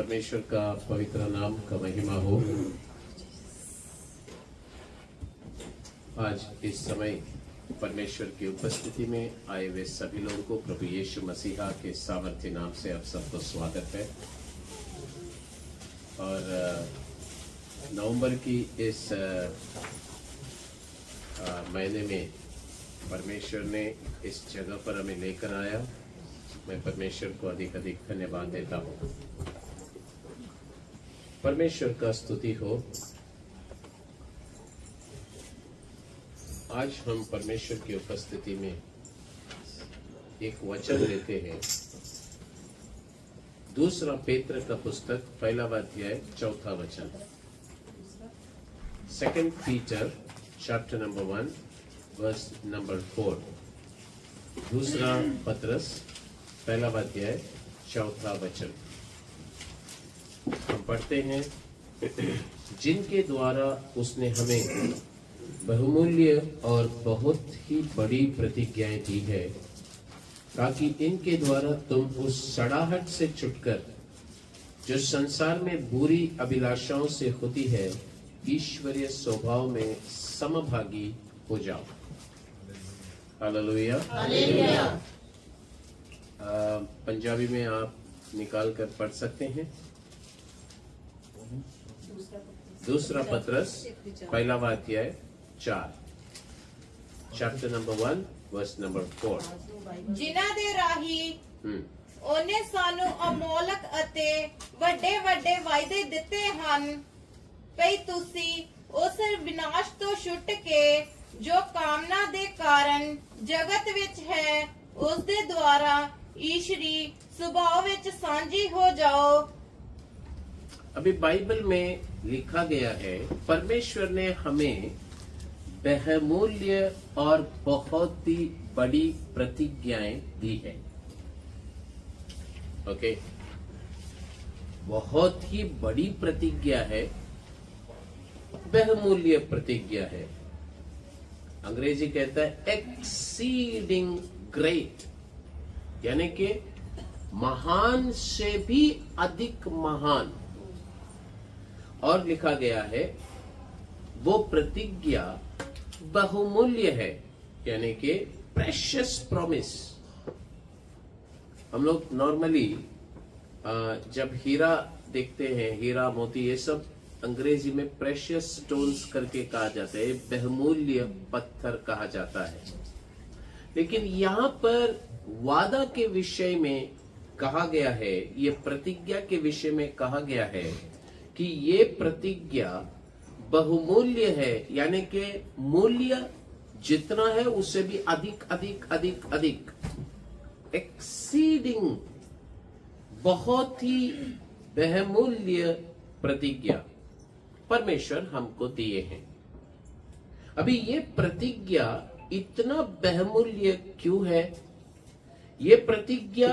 परमेश्वर का पवित्र नाम का महिमा हो। आज इस समय परमेश्वर की उपस्थिति में आए हुए सभी लोगों को प्रभु यीशु मसीहा के सामर्थ्य नाम से आप सबको स्वागत है। और नवंबर की इस महीने में परमेश्वर ने इस जगह पर हमें लेकर आया। मैं परमेश्वर को अधिक अधिक धन्यवाद देता हूँ। परमेश्वर का स्तुति हो। आज हम परमेश्वर की उपस्थिति में एक वचन लेते हैं। दूसरा पेत्र का पुस्तक पहला अध्याय चौथा वचन। 2 Peter chapter number 1 verse number 4। दूसरा पत्रस पहला अध्याय चौथा वचन हम पढ़ते हैं। जिनके द्वारा उसने हमें बहुमूल्य और बहुत ही बड़ी प्रतिज्ञाएं दी है, ताकि इनके द्वारा तुम उस सड़ाहट से छुटकर जो संसार में बुरी अभिलाषाओं से होती है, ईश्वरीय स्वभाव में समभागी हो जाओ। हालेलुया। हालेलुया। पंजाबी में आप निकाल कर पढ़ सकते हैं। दूसरा पत्रस पहला अध्याय 4 चैप्टर नंबर 1 वर्स नंबर 4। जिन्हां दे राही ਉਹਨੇ ਸਾਨੂੰ ਅਮੋਲਕ ਅਤੇ ਵੱਡੇ ਵੱਡੇ ਵਾਅਦੇ ਦਿੱਤੇ ਹਨ, ਭਈ ਤੁਸੀਂ ਉਸ ਵਿਨਾਸ਼ ਤੋਂ ਛੁੱਟ ਕੇ ਜੋ ਕਾਮਨਾ ਦੇ ਕਾਰਨ ਜਗਤ ਵਿੱਚ ਹੈ, ਉਸ ਦੇ ਦੁਆਰਾ ईश्वरी स्वभाव ਵਿੱਚ ਸਾਂਝੀ हो जाओ। अभी बाइबल में लिखा गया है, परमेश्वर ने हमें बहुमूल्य और बहुत ही बड़ी प्रतिज्ञाएं दी है। ओके, बहुत ही बड़ी प्रतिज्ञा है, बहुमूल्य प्रतिज्ञा है। अंग्रेजी कहता है एक्सीडिंग ग्रेट, यानी कि महान से भी अधिक महान। और लिखा गया है वो प्रतिज्ञा बहुमूल्य है, यानी कि प्रेशियस प्रॉमिस। हम लोग नॉर्मली जब हीरा देखते हैं, हीरा मोती, ये सब अंग्रेजी में प्रेशियस स्टोन्स करके कहा जाता है, बहुमूल्य पत्थर कहा जाता है। लेकिन यहाँ पर वादा के विषय में कहा गया है, ये प्रतिज्ञा के विषय में कहा गया है कि ये प्रतिज्ञा बहुमूल्य है, यानी कि मूल्य जितना है उससे भी अधिक अधिक अधिक अधिक, एक्सीडिंग, बहुत ही बहुमूल्य प्रतिज्ञा परमेश्वर हमको दिए हैं। अभी ये प्रतिज्ञा इतना बहुमूल्य क्यों है? ये प्रतिज्ञा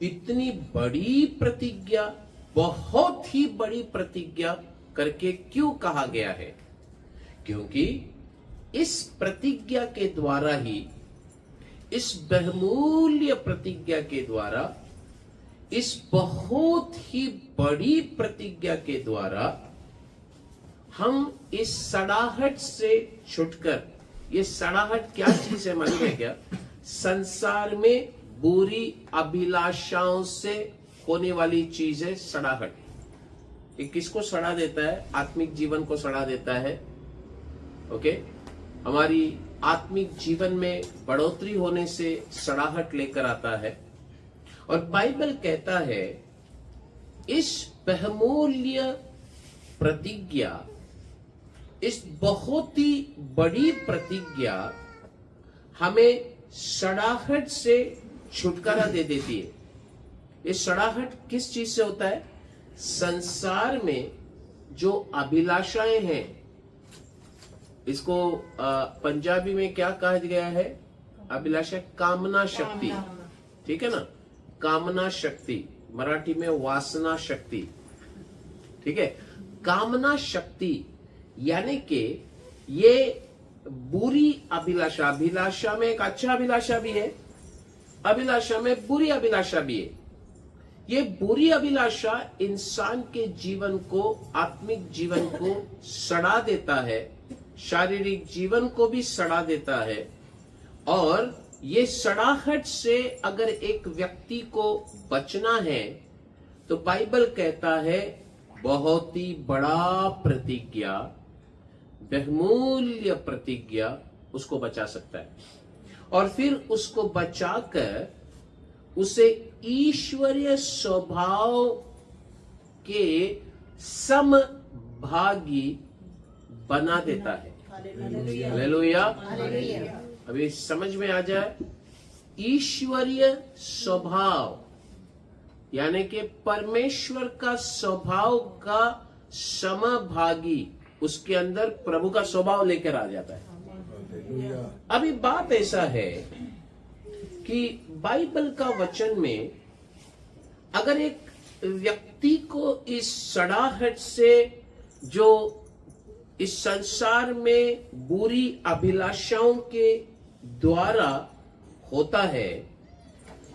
इतनी बड़ी प्रतिज्ञा, बहुत ही बड़ी प्रतिज्ञा करके क्यों कहा गया है? क्योंकि इस प्रतिज्ञा के द्वारा ही, इस बहुमूल्य प्रतिज्ञा के द्वारा, इस बहुत ही बड़ी प्रतिज्ञा के द्वारा हम इस सड़ाहट से छुटकर, ये सड़ाहट क्या चीज है मालूम है क्या? संसार में बुरी अभिलाषाओं से होने वाली चीज है सड़ाहट। ये किसको सड़ा देता है? आत्मिक जीवन को सड़ा देता है। ओके, हमारी आत्मिक जीवन में बढ़ोतरी होने से सड़ाहट लेकर आता है। और बाइबल कहता है इस बहुमूल्य प्रतिज्ञा, इस बहुत ही बड़ी प्रतिज्ञा हमें सड़ाहट से छुटकारा दे देती है। ये सड़ाहट किस चीज से होता है? संसार में जो अभिलाषाएं हैं, इसको पंजाबी में क्या कहा गया है? अभिलाषा, कामना शक्ति, ठीक है ना? कामना शक्ति, मराठी में वासना शक्ति, ठीक है? कामना शक्ति यानी कि ये बुरी अभिलाषा, अभिलाषा में एक अच्छा अभिलाषा भी है, अभिलाषा में बुरी अभिलाषा भी है। ये बुरी अभिलाषा इंसान के जीवन को, आत्मिक जीवन को सड़ा देता है, शारीरिक जीवन को भी सड़ा देता है। और ये सड़ाहट से अगर एक व्यक्ति को बचना है तो बाइबल कहता है बहुत ही बड़ा प्रतिज्ञा, बहुमूल्य प्रतिज्ञा उसको बचा सकता है, और फिर उसको बचाकर उसे ईश्वरीय स्वभाव के समभागी बना देता है। हालेलुया। अभी समझ में आ जाए, ईश्वरीय स्वभाव यानी कि परमेश्वर का स्वभाव का समभागी उसके अंदर प्रभु का स्वभाव लेकर आ जाता है। अभी बात ऐसा है कि बाइबल का वचन में अगर एक व्यक्ति को इस सड़ाहट से, जो इस संसार में बुरी अभिलाषाओं के द्वारा होता है,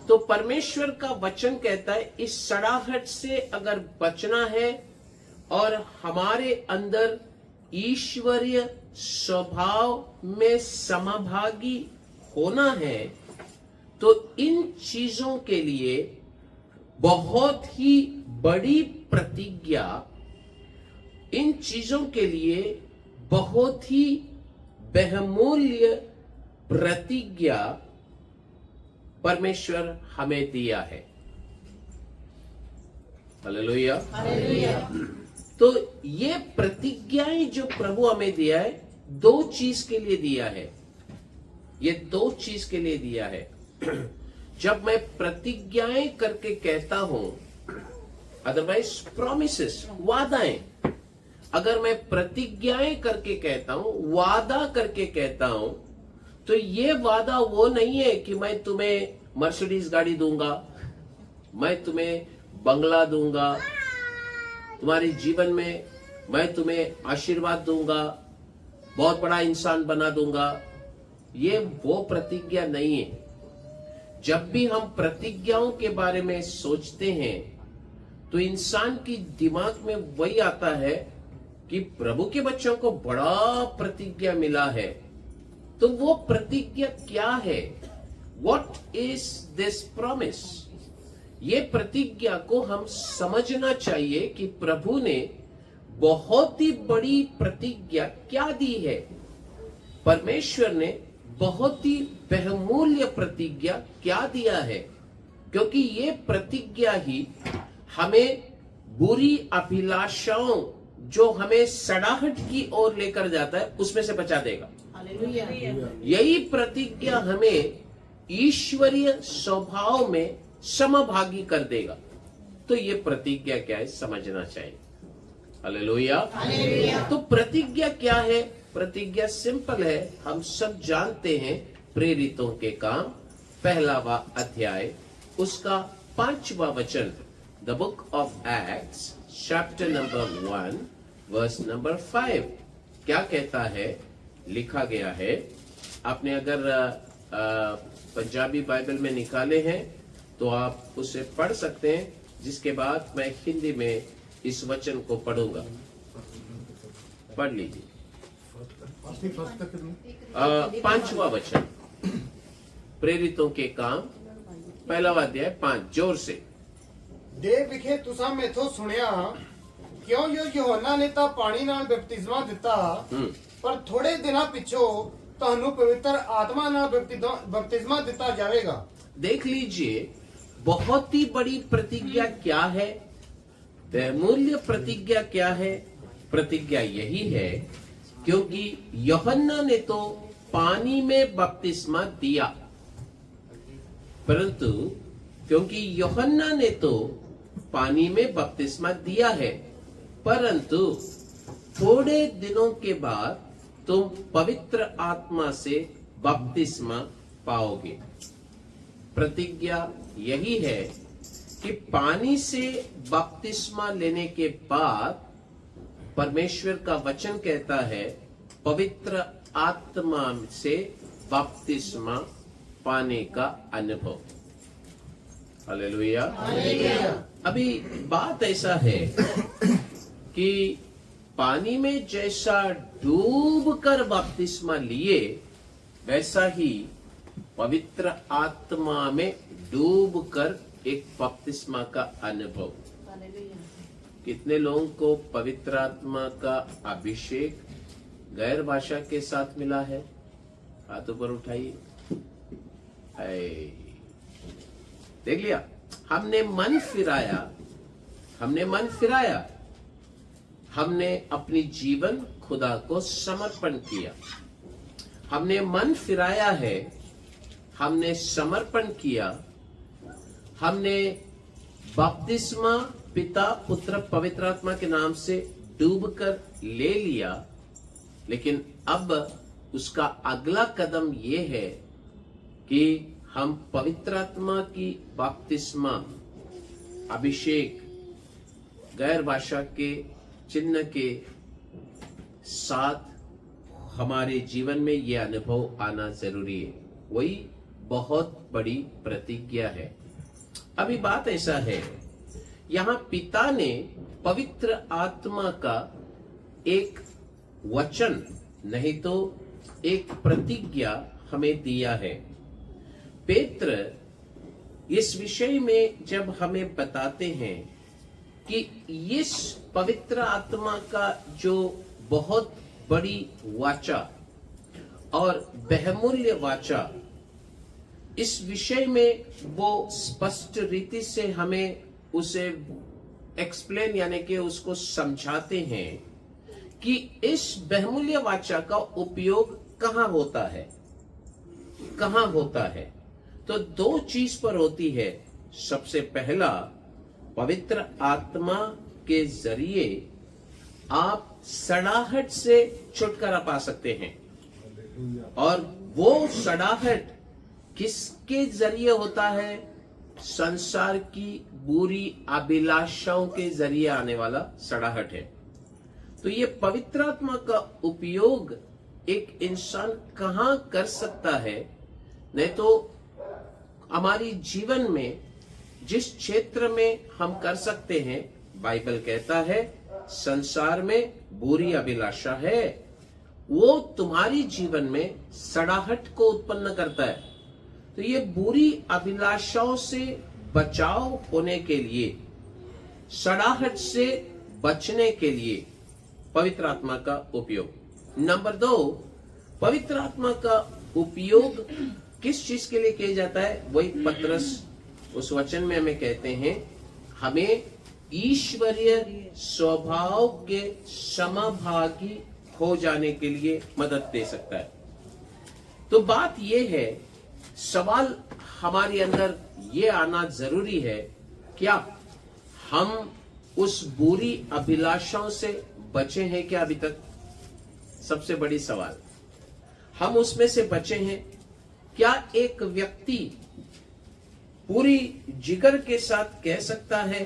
तो परमेश्वर का वचन कहता है इस सड़ाहट से अगर बचना है और हमारे अंदर ईश्वरीय स्वभाव में समभागी होना है, तो इन चीजों के लिए बहुत ही बड़ी प्रतिज्ञा, इन चीजों के लिए बहुत ही बहुमूल्य प्रतिज्ञा परमेश्वर हमें दिया है। हालेलुया। तो ये प्रतिज्ञाएं जो प्रभु हमें दिया है, दो चीज के लिए दिया है। ये दो चीज के लिए दिया है। जब मैं प्रतिज्ञाएं करके कहता हूं, अदरवाइज प्रॉमिसेस, वादाएं, अगर मैं प्रतिज्ञाएं करके कहता हूं, वादा करके कहता हूं, तो ये वादा वो नहीं है कि मैं तुम्हें मर्सिडीज गाड़ी दूंगा, मैं तुम्हें बंगला दूंगा, तुम्हारे जीवन में मैं तुम्हें आशीर्वाद दूंगा, बहुत बड़ा इंसान बना दूंगा। ये वो प्रतिज्ञा नहीं है। जब भी हम प्रतिज्ञाओं के बारे में सोचते हैं तो इंसान की दिमाग में वही आता है कि प्रभु के बच्चों को बड़ा प्रतिज्ञा मिला है। तो वो प्रतिज्ञा क्या है? What is this promise? ये प्रतिज्ञा को हम समझना चाहिए कि प्रभु ने बहुत ही बड़ी प्रतिज्ञा क्या दी है। परमेश्वर ने बहुत ही बहुमूल्य प्रतिज्ञा क्या दिया है, क्योंकि ये प्रतिज्ञा ही हमें बुरी अभिलाषाओं जो हमें सड़ाहट की ओर लेकर जाता है उसमें से बचा देगा। यही प्रतिज्ञा हमें ईश्वरीय स्वभाव में समभागी कर देगा। तो ये प्रतिज्ञा क्या है समझना चाहिए। हालेलुया। तो प्रतिज्ञा क्या है? प्रतिज्ञा सिंपल है, हम सब जानते हैं। प्रेरितों के काम 1वां अध्याय उसका 5वां वचन, the book of Acts chapter number 1 verse number 5 क्या कहता है? लिखा गया है, आपने अगर पंजाबी बाइबल में निकाले हैं तो आप उसे पढ़ सकते हैं, जिसके बाद मैं हिंदी में इस वचन को पढ़ूंगा। पढ़ लीजिए। 5वां वचन, प्रेरितों के काम 1वां अध्याय 5, जोर से। देव विखे तुसा मेथों सुनिया क्यों जो यूहन्ना ने तां पानी नाल बपतिस्मा दिता, पर थोड़े दिना पिछो ਤੁਹਾਨੂੰ पवित्र आत्मा नाल बपतिस्मा दिता जाएगा। देख लीजिए, बहुत ही बड़ी प्रतिज्ञा क्या है, बहुमूल्य प्रतिज्ञा क्या है। प्रतिज्ञा यही है क्योंकि यूहन्ना ने तो पानी में बपतिस्मा दिया, परंतु क्योंकि यूहन्ना ने तो पानी में बपतिस्मा दिया है, परंतु थोड़े दिनों के बाद तुम पवित्र आत्मा से बपतिस्मा पाओगे। प्रतिज्ञा यही है कि पानी से बपतिस्मा लेने के बाद परमेश्वर का वचन कहता है पवित्र आत्मा से बपतिस्मा पाने का अनुभव। हालेलुया। अभी बात ऐसा है कि पानी में जैसा डूब कर बपतिस्मा लिए, वैसा ही पवित्र आत्मा में डूब कर एक बपतिस्मा का अनुभव। कितने लोगों को पवित्र आत्मा का अभिषेक गैर भाषा के साथ मिला है? हाथ ऊपर उठाइए। देख लिया, हमने मन फिराया, हमने अपनी जीवन खुदा को समर्पण किया, हमने मन फिराया है, हमने समर्पण किया, हमने बपतिस्मा पिता पुत्र पवित्र आत्मा के नाम से डूबकर ले लिया। लेकिन अब उसका अगला कदम यह है कि हम पवित्र आत्मा की बपतिस्मा अभिषेक गैर भाषा के चिन्ह के साथ हमारे जीवन में यह अनुभव आना जरूरी है। वही बहुत बड़ी प्रतिज्ञा है। अभी बात ऐसा है, यहां पिता ने पवित्र आत्मा का एक वचन नहीं तो एक प्रतिज्ञा हमें दिया है। पेत्र इस विषय में जब हमें बताते हैं कि इस पवित्र आत्मा का जो बहुत बड़ी वाचा और बहुमूल्य वाचा, इस विषय में वो स्पष्ट रीति से हमें उसे एक्सप्लेन यानी कि उसको समझाते हैं कि इस बहुमूल्य वाचा का उपयोग कहां होता है। तो दो चीज पर होती है। सबसे पहला, पवित्र आत्मा के जरिए आप सड़ाहट से छुटकारा पा सकते हैं। और वो सड़ाहट किसके जरिए होता है? संसार की बुरी अभिलाषाओं के जरिए आने वाला सड़ाहट है। तो ये पवित्र आत्मा का उपयोग एक इंसान कहां कर सकता है? नहीं तो हमारी जीवन में जिस क्षेत्र में हम कर सकते हैं, बाइबल कहता है संसार में बुरी अभिलाषा है, वो तुम्हारी जीवन में सड़ाहट को उत्पन्न करता है। तो ये बुरी अभिलाषाओं से बचाव होने के लिए, सड़ाहट से बचने के लिए पवित्र आत्मा का उपयोग। नंबर 2, पवित्र आत्मा का उपयोग किस चीज के लिए किया जाता है? वही पत्रस उस वचन में हमें कहते हैं, हमें ईश्वरीय स्वभाव के समभागी हो जाने के लिए मदद दे सकता है। तो बात यह है, सवाल हमारे अंदर ये आना जरूरी है, क्या हम उस बुरी अभिलाषाओं से बचे हैं क्या अभी तक? सबसे बड़ी सवाल, हम उसमें से बचे हैं क्या? एक व्यक्ति पूरी जिगर के साथ कह सकता है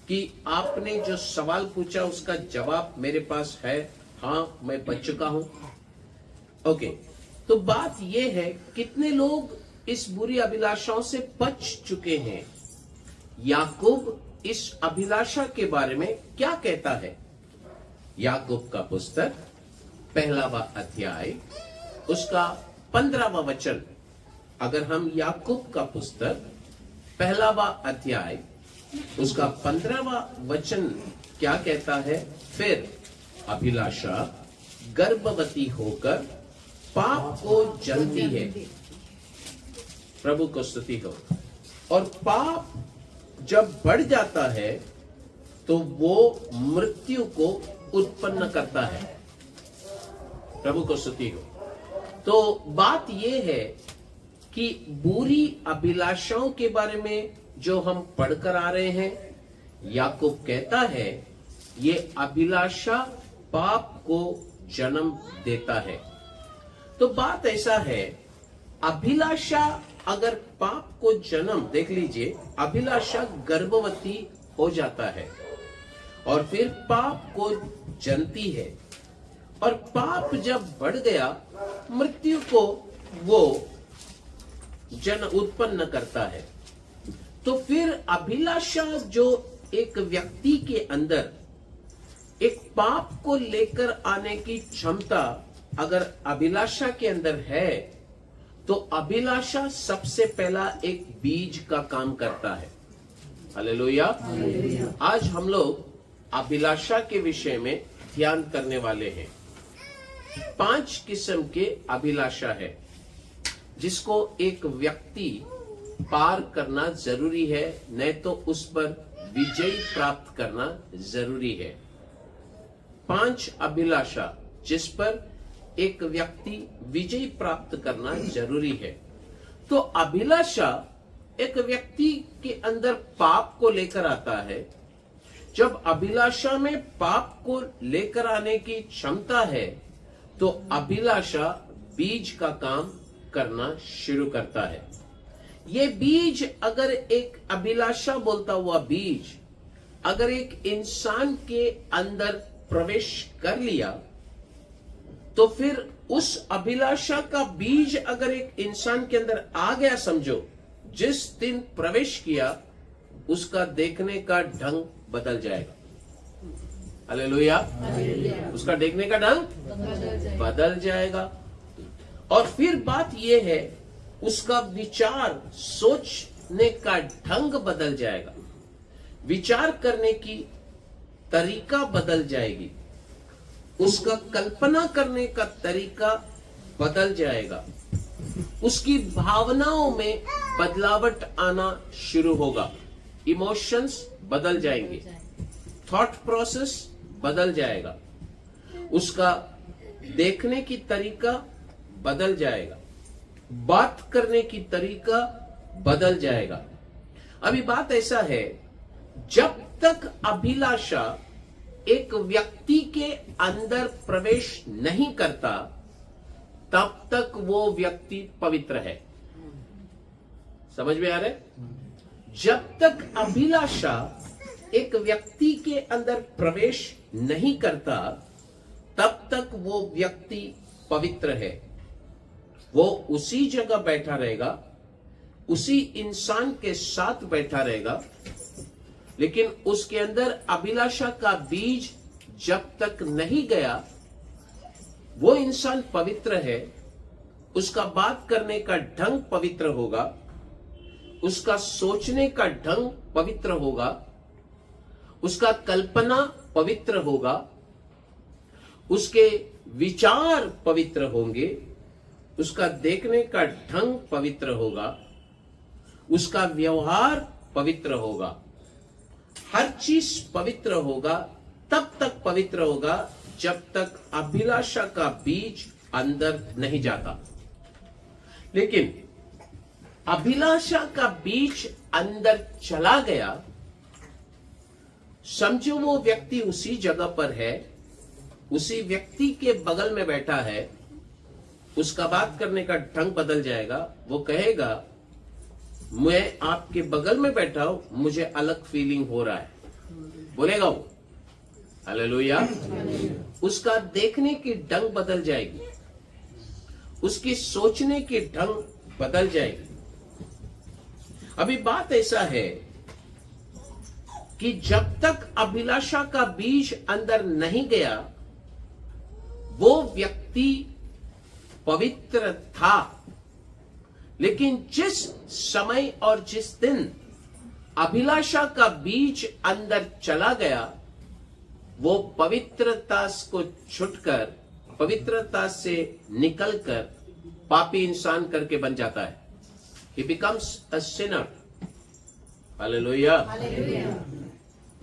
कि आपने जो सवाल पूछा उसका जवाब मेरे पास है, हां मैं बच चुका हूं? ओके, तो बात यह है, कितने लोग इस बुरी अभिलाषाओं से बच चुके हैं? याकूब इस अभिलाषा के बारे में क्या कहता है? याकूब का पुस्तक 1वां अध्याय उसका 15वां वचन। अगर हम याकूब का पुस्तक 1वां अध्याय उसका 15वां वचन क्या कहता है? फिर अभिलाषा गर्भवती होकर पाप को जलती है। प्रभु को स्तुति हो। और पाप जब बढ़ जाता है तो वो मृत्यु को उत्पन्न करता है। प्रभु को स्तुति हो। तो बात यह है कि बुरी अभिलाषाओं के बारे में जो हम पढ़कर आ रहे हैं, याकूब कहता है ये अभिलाषा पाप को जन्म देता है। तो बात ऐसा है, अभिलाषा अगर पाप को जन्म, देख लीजिए, अभिलाषा गर्भवती हो जाता है और फिर पाप को जनती है, और पाप जब बढ़ गया मृत्यु को वो जन उत्पन्न करता है। तो फिर अभिलाषा जो एक व्यक्ति के अंदर एक पाप को लेकर आने की क्षमता अगर अभिलाषा के अंदर है, तो अभिलाषा सबसे पहला एक बीज का काम करता है। हालेलुया। आज हम लोग अभिलाषा के विषय में ध्यान करने वाले हैं। 5 किस्म के अभिलाषा है जिसको एक व्यक्ति पार करना जरूरी है, नहीं तो उस पर विजय प्राप्त करना जरूरी है। 5 अभिलाषा जिस पर एक व्यक्ति विजय प्राप्त करना जरूरी है। तो अभिलाषा एक व्यक्ति के अंदर पाप को लेकर आता है। जब अभिलाषा में पाप को लेकर आने की क्षमता है, तो अभिलाषा बीज का काम करना शुरू करता है। ये बीज अगर एक अभिलाषा बोलता हुआ बीज अगर एक इंसान के अंदर प्रवेश कर लिया, तो फिर उस अभिलाषा का बीज अगर एक इंसान के अंदर आ गया, समझो जिस दिन प्रवेश किया उसका देखने का ढंग बदल जाएगा। हालेलुया। उसका देखने का ढंग बदल जाएगा। और फिर बात यह है, उसका विचार सोचने का ढंग बदल जाएगा, विचार करने की तरीका बदल जाएगी, उसका कल्पना करने का तरीका बदल जाएगा, उसकी भावनाओं में बदलावट आना शुरू होगा, इमोशंस बदल जाएंगे, थॉट प्रोसेस बदल जाएगा, उसका देखने की तरीका बदल जाएगा, बात करने की तरीका बदल जाएगा। अभी बात ऐसा है, जब तक अभिलाषा एक व्यक्ति के अंदर प्रवेश नहीं करता, तब तक वो व्यक्ति पवित्र है। समझ में आ रहा है? जब तक अभिलाषा एक व्यक्ति के अंदर प्रवेश नहीं करता, तब तक वो व्यक्ति पवित्र है। वो उसी जगह बैठा रहेगा, उसी इंसान के साथ बैठा रहेगा, लेकिन उसके अंदर अभिलाषा का बीज जब तक नहीं गया, वो इंसान पवित्र है। उसका बात करने का ढंग पवित्र होगा, उसका सोचने का ढंग पवित्र होगा, उसका कल्पना पवित्र होगा, उसके विचार पवित्र होंगे, उसका देखने का ढंग पवित्र होगा, उसका व्यवहार पवित्र होगा, हर चीज पवित्र होगा। तब तक पवित्र होगा जब तक अभिलाषा का बीज अंदर नहीं जाता। लेकिन अभिलाषा का बीज अंदर चला गया, समझो वो व्यक्ति उसी जगह पर है, उसी व्यक्ति के बगल में बैठा है, उसका बात करने का ढंग बदल जाएगा। वो कहेगा, मैं आपके बगल में बैठा हूं, मुझे अलग फीलिंग हो रहा है, बोलेगा वो। हालेलुया। उसका देखने की ढंग बदल जाएगी, उसकी सोचने की ढंग बदल जाएगी। अभी बात ऐसा है कि जब तक अभिलाषा का बीज अंदर नहीं गया, वो व्यक्ति पवित्र था। लेकिन जिस समय और जिस दिन अभिलाषा का बीज अंदर चला गया, वो पवित्रता को छुटकर, पवित्रता से निकलकर पापी इंसान करके बन जाता है। He becomes a sinner. Hallelujah.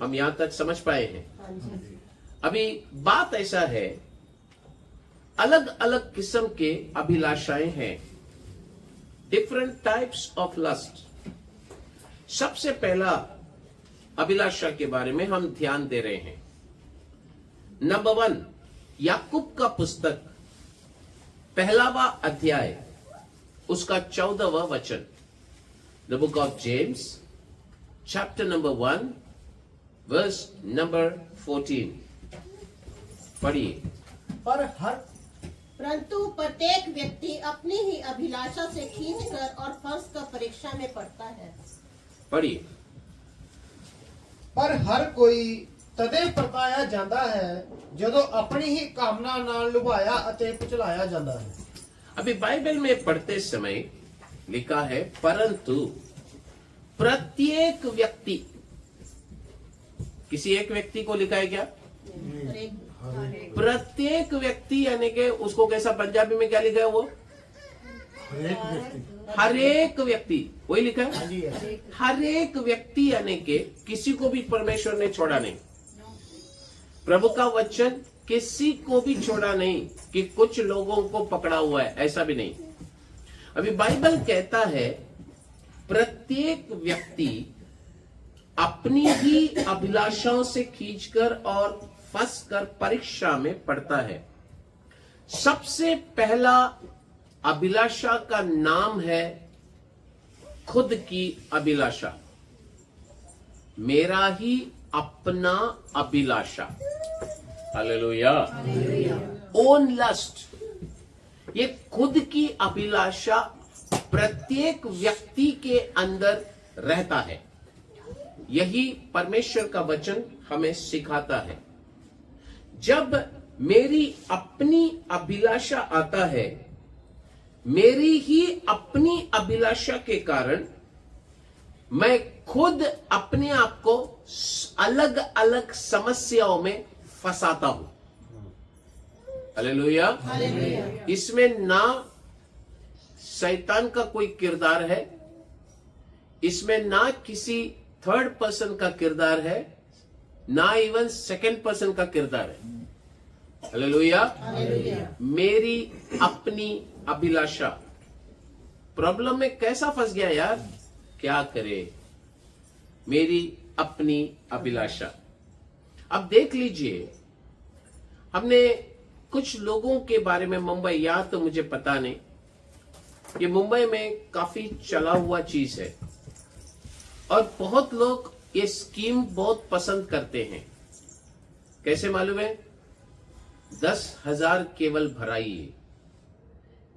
हम यहां तक समझ पाए हैं? अभी बात ऐसा है, अलग अलग किस्म के अभिलाषाएं हैं, डिफरेंट टाइप्स ऑफ लस्ट। सबसे पहला अभिलाषा के बारे में हम ध्यान दे रहे हैं। नंबर 1, याकूब का पुस्तक 1वां अध्याय, उसका 14वां वचन। The book of James chapter number 1 verse number 14। पढ़िए। परंतु प्रत्येक व्यक्ति अपनी ही अभिलाषा से खींचकर और फंस कर परीक्षा में पड़ता है। पढ़िए। ਪਰ ਹਰ ਕੋਈ ਤਦੇ ਪਰਤਾਇਆ ਜਾਂਦਾ ਹੈ ਜਦੋਂ ਆਪਣੀ ਹੀ ਕਾਮਨਾ ਨਾਲ ਲੁਭਾਇਆ ਅਤੇ ਪੁਚਲਾਇਆ ਜਾਂਦਾ ਹੈ। अभी बाइबल में पढ़ते समय लिखा है, परंतु प्रत्येक व्यक्ति, किसी एक व्यक्ति को लिखा है क्या? प्रत्येक व्यक्ति, यानी कि उसको कैसा पंजाबी में क्या लिखा है वो? हर एक व्यक्ति, वही लिखा है। हाँ जी, है। हर एक व्यक्ति, यानी कि किसी को भी परमेश्वर ने छोड़ा नहीं। प्रभु का वचन किसी को भी छोड़ा नहीं कि कुछ लोगों को पकड़ा हुआ है, ऐसा भी नहीं। अभी बाइबल कहता है प्रत्येक व्यक्ति अपनी ही अभिलाषाओं से खींचकर और फंसकर परीक्षा में पड़ता है। सबसे पहला अभिलाषा का नाम है खुद की अभिलाषा, मेरा ही अपना अभिलाषा। हालेलुया। ओन लस्ट, ये खुद की अभिलाषा प्रत्येक व्यक्ति के अंदर रहता है। यही परमेश्वर का वचन हमें सिखाता है। जब मेरी अपनी अभिलाषा आता है, मेरी ही अपनी अभिलाषा के कारण मैं खुद अपने आप को अलग अलग समस्याओं में फंसाता हूं। हालेलुया। इसमें ना शैतान का कोई किरदार है, इसमें ना किसी थर्ड पर्सन का किरदार है, ना इवन सेकंड पर्सन का किरदार है। हालेलुया। मेरी अपनी अभिलाषा। प्रॉब्लम में कैसा फंस गया यार, क्या करे, मेरी अपनी अभिलाषा। अब देख लीजिए, हमने कुछ लोगों के बारे में मुंबई, या तो मुझे पता नहीं, ये मुंबई में काफी चला हुआ चीज है और बहुत लोग ये स्कीम बहुत पसंद करते हैं। कैसे मालूम है? 10,000 केवल भराइए,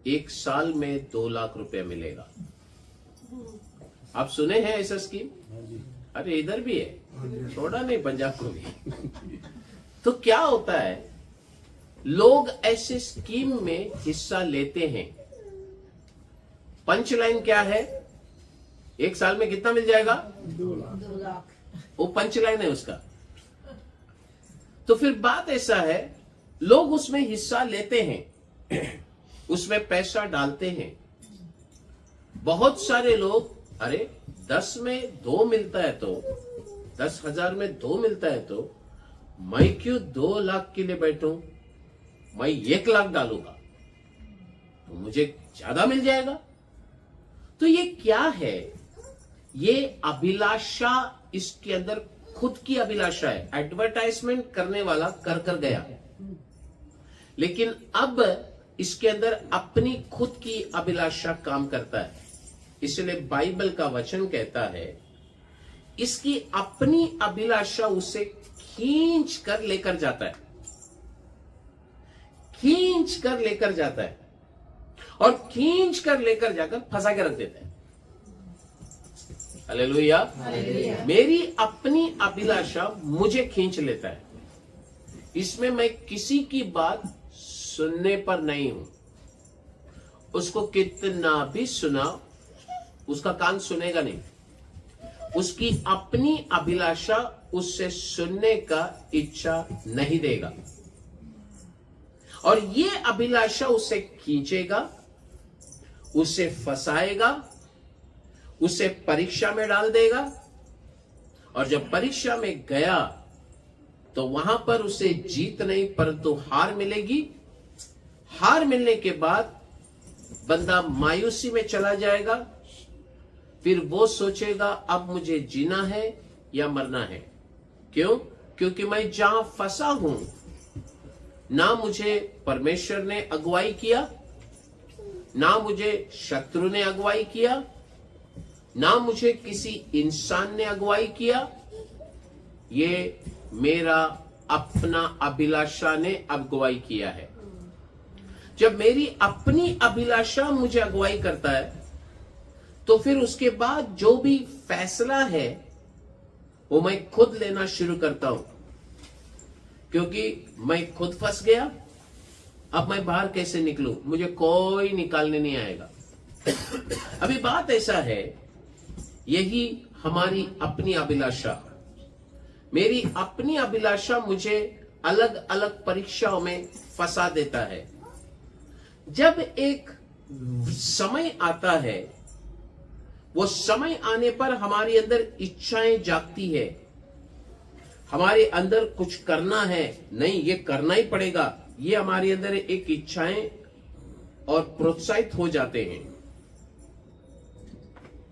1 साल में 2 लाख रुपया मिलेगा। आप सुने हैं ऐसा स्कीम? अरे इधर भी है, छोड़ा नहीं पंजाब को भी। तो क्या होता है, लोग ऐसे स्कीम में हिस्सा लेते हैं। पंच लाइन क्या है? 1 साल में कितना मिल जाएगा? 2 लाख। वो पंच लाइन है उसका। तो फिर बात ऐसा है, लोग उसमें हिस्सा लेते हैं, उसमें पैसा डालते हैं। बहुत सारे लोग, अरे 10 में 2 मिलता है तो 10,000 में 2 मिलता है तो मैं क्यों 2 लाख के लिए बैठूं, मैं 1 लाख डालूंगा तो मुझे ज्यादा मिल जाएगा। तो ये क्या है? ये अभिलाषा, इसके अंदर खुद की अभिलाषा है। एडवर्टाइजमेंट करने वाला कर गया, लेकिन अब इसके अंदर अपनी खुद की अभिलाषा काम करता है। इसलिए बाइबल का वचन कहता है, इसकी अपनी अभिलाषा उसे खींच कर लेकर जाता है, खींच कर लेकर जाता है और खींच कर लेकर जाकर फंसा के रख देता है। हालेलुया। मेरी अपनी अभिलाषा मुझे खींच लेता है। इसमें मैं किसी की बात सुनने पर नहीं हूं। उसको कितना भी सुना, उसका कान सुनेगा नहीं। उसकी अपनी अभिलाषा उससे सुनने का इच्छा नहीं देगा और ये अभिलाषा उसे खींचेगा, उसे फंसाएगा, उसे परीक्षा में डाल देगा और जब परीक्षा में गया तो वहां पर उसे जीत नहीं परंतु हार मिलेगी। हार मिलने के बाद बंदा मायूसी में चला जाएगा। फिर वो सोचेगा अब मुझे जीना है या मरना है। क्यों? क्योंकि मैं जहां फंसा हूं, ना मुझे परमेश्वर ने अगुवाई किया, ना मुझे शत्रु ने अगुवाई किया, ना मुझे किसी इंसान ने अगुवाई किया। ये मेरा अपना अभिलाषा ने अगुवाई किया है। जब मेरी अपनी अभिलाषा मुझे अगुवाई करता है तो फिर उसके बाद जो भी फैसला है वो मैं खुद लेना शुरू करता हूं, क्योंकि मैं खुद फंस गया। अब मैं बाहर कैसे निकलूं? मुझे कोई निकालने नहीं आएगा। अभी बात ऐसा है, यही हमारी अपनी अभिलाषा, मेरी अपनी अभिलाषा मुझे अलग अलग परीक्षाओं में फंसा देता है। जब एक समय आता है, वो समय आने पर हमारे अंदर इच्छाएं जागती है, हमारे अंदर कुछ करना है, नहीं ये करना ही पड़ेगा, ये हमारे अंदर एक इच्छाएं और प्रोत्साहित हो जाते हैं।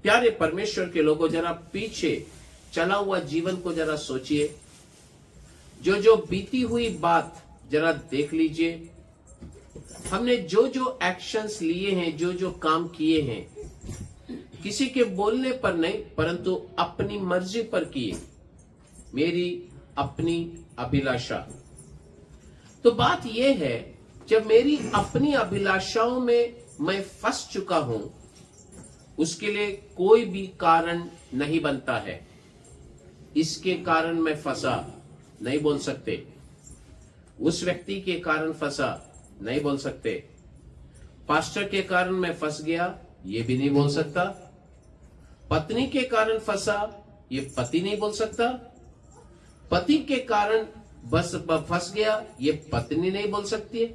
प्यारे परमेश्वर के लोगों, जरा पीछे चला हुआ जीवन को जरा सोचिए, जो जो बीती हुई बात जरा देख लीजिए। हमने जो जो एक्शंस लिए हैं, जो जो काम किए हैं, किसी के बोलने पर नहीं परंतु अपनी मर्जी पर किए, मेरी अपनी अभिलाषा। तो बात यह है, जब मेरी अपनी अभिलाषाओं में मैं फंस चुका हूं, उसके लिए कोई भी कारण नहीं बनता है। इसके कारण मैं फंसा, नहीं बोल सकते। उस व्यक्ति के कारण फंसा, नहीं बोल सकते। पास्टर के कारण मैं फंस गया, ये भी नहीं बोल सकता। पत्नी के कारण फंसा, ये पति नहीं बोल सकता। पति के कारण बस फंस गया, ये पत्नी नहीं बोल सकती है।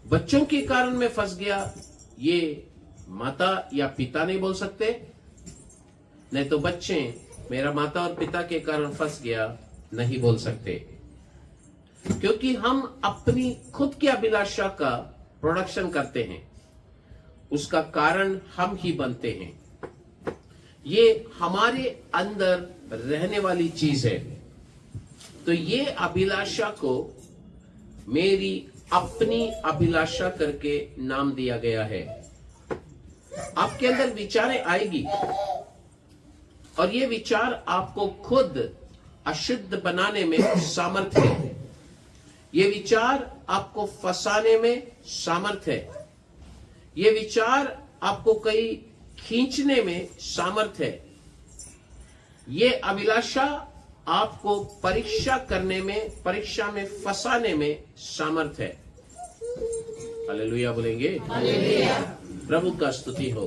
बच्चों के कारण मैं फंस गया, ये माता या पिता नहीं बोल सकते। नहीं तो बच्चे मेरा माता और पिता के कारण फंस गया, नहीं बोल सकते, क्योंकि हम अपनी खुद की अभिलाषा का प्रोडक्शन करते हैं, उसका कारण हम ही बनते हैं। ये हमारे अंदर रहने वाली चीज है। तो ये अभिलाषा को मेरी अपनी अभिलाषा करके नाम दिया गया है। आपके अंदर विचारें आएगी और ये विचार आपको खुद अशुद्ध बनाने में सामर्थ्य है। ये विचार आपको फंसाने में सामर्थ्य है। ये विचार आपको कहीं खींचने में सामर्थ्य है। ये अभिलाषा आपको परीक्षा करने में, परीक्षा में फंसाने में सामर्थ्य है। हालेलुया बोलेंगे। हालेलुया। प्रभु का स्तुति हो।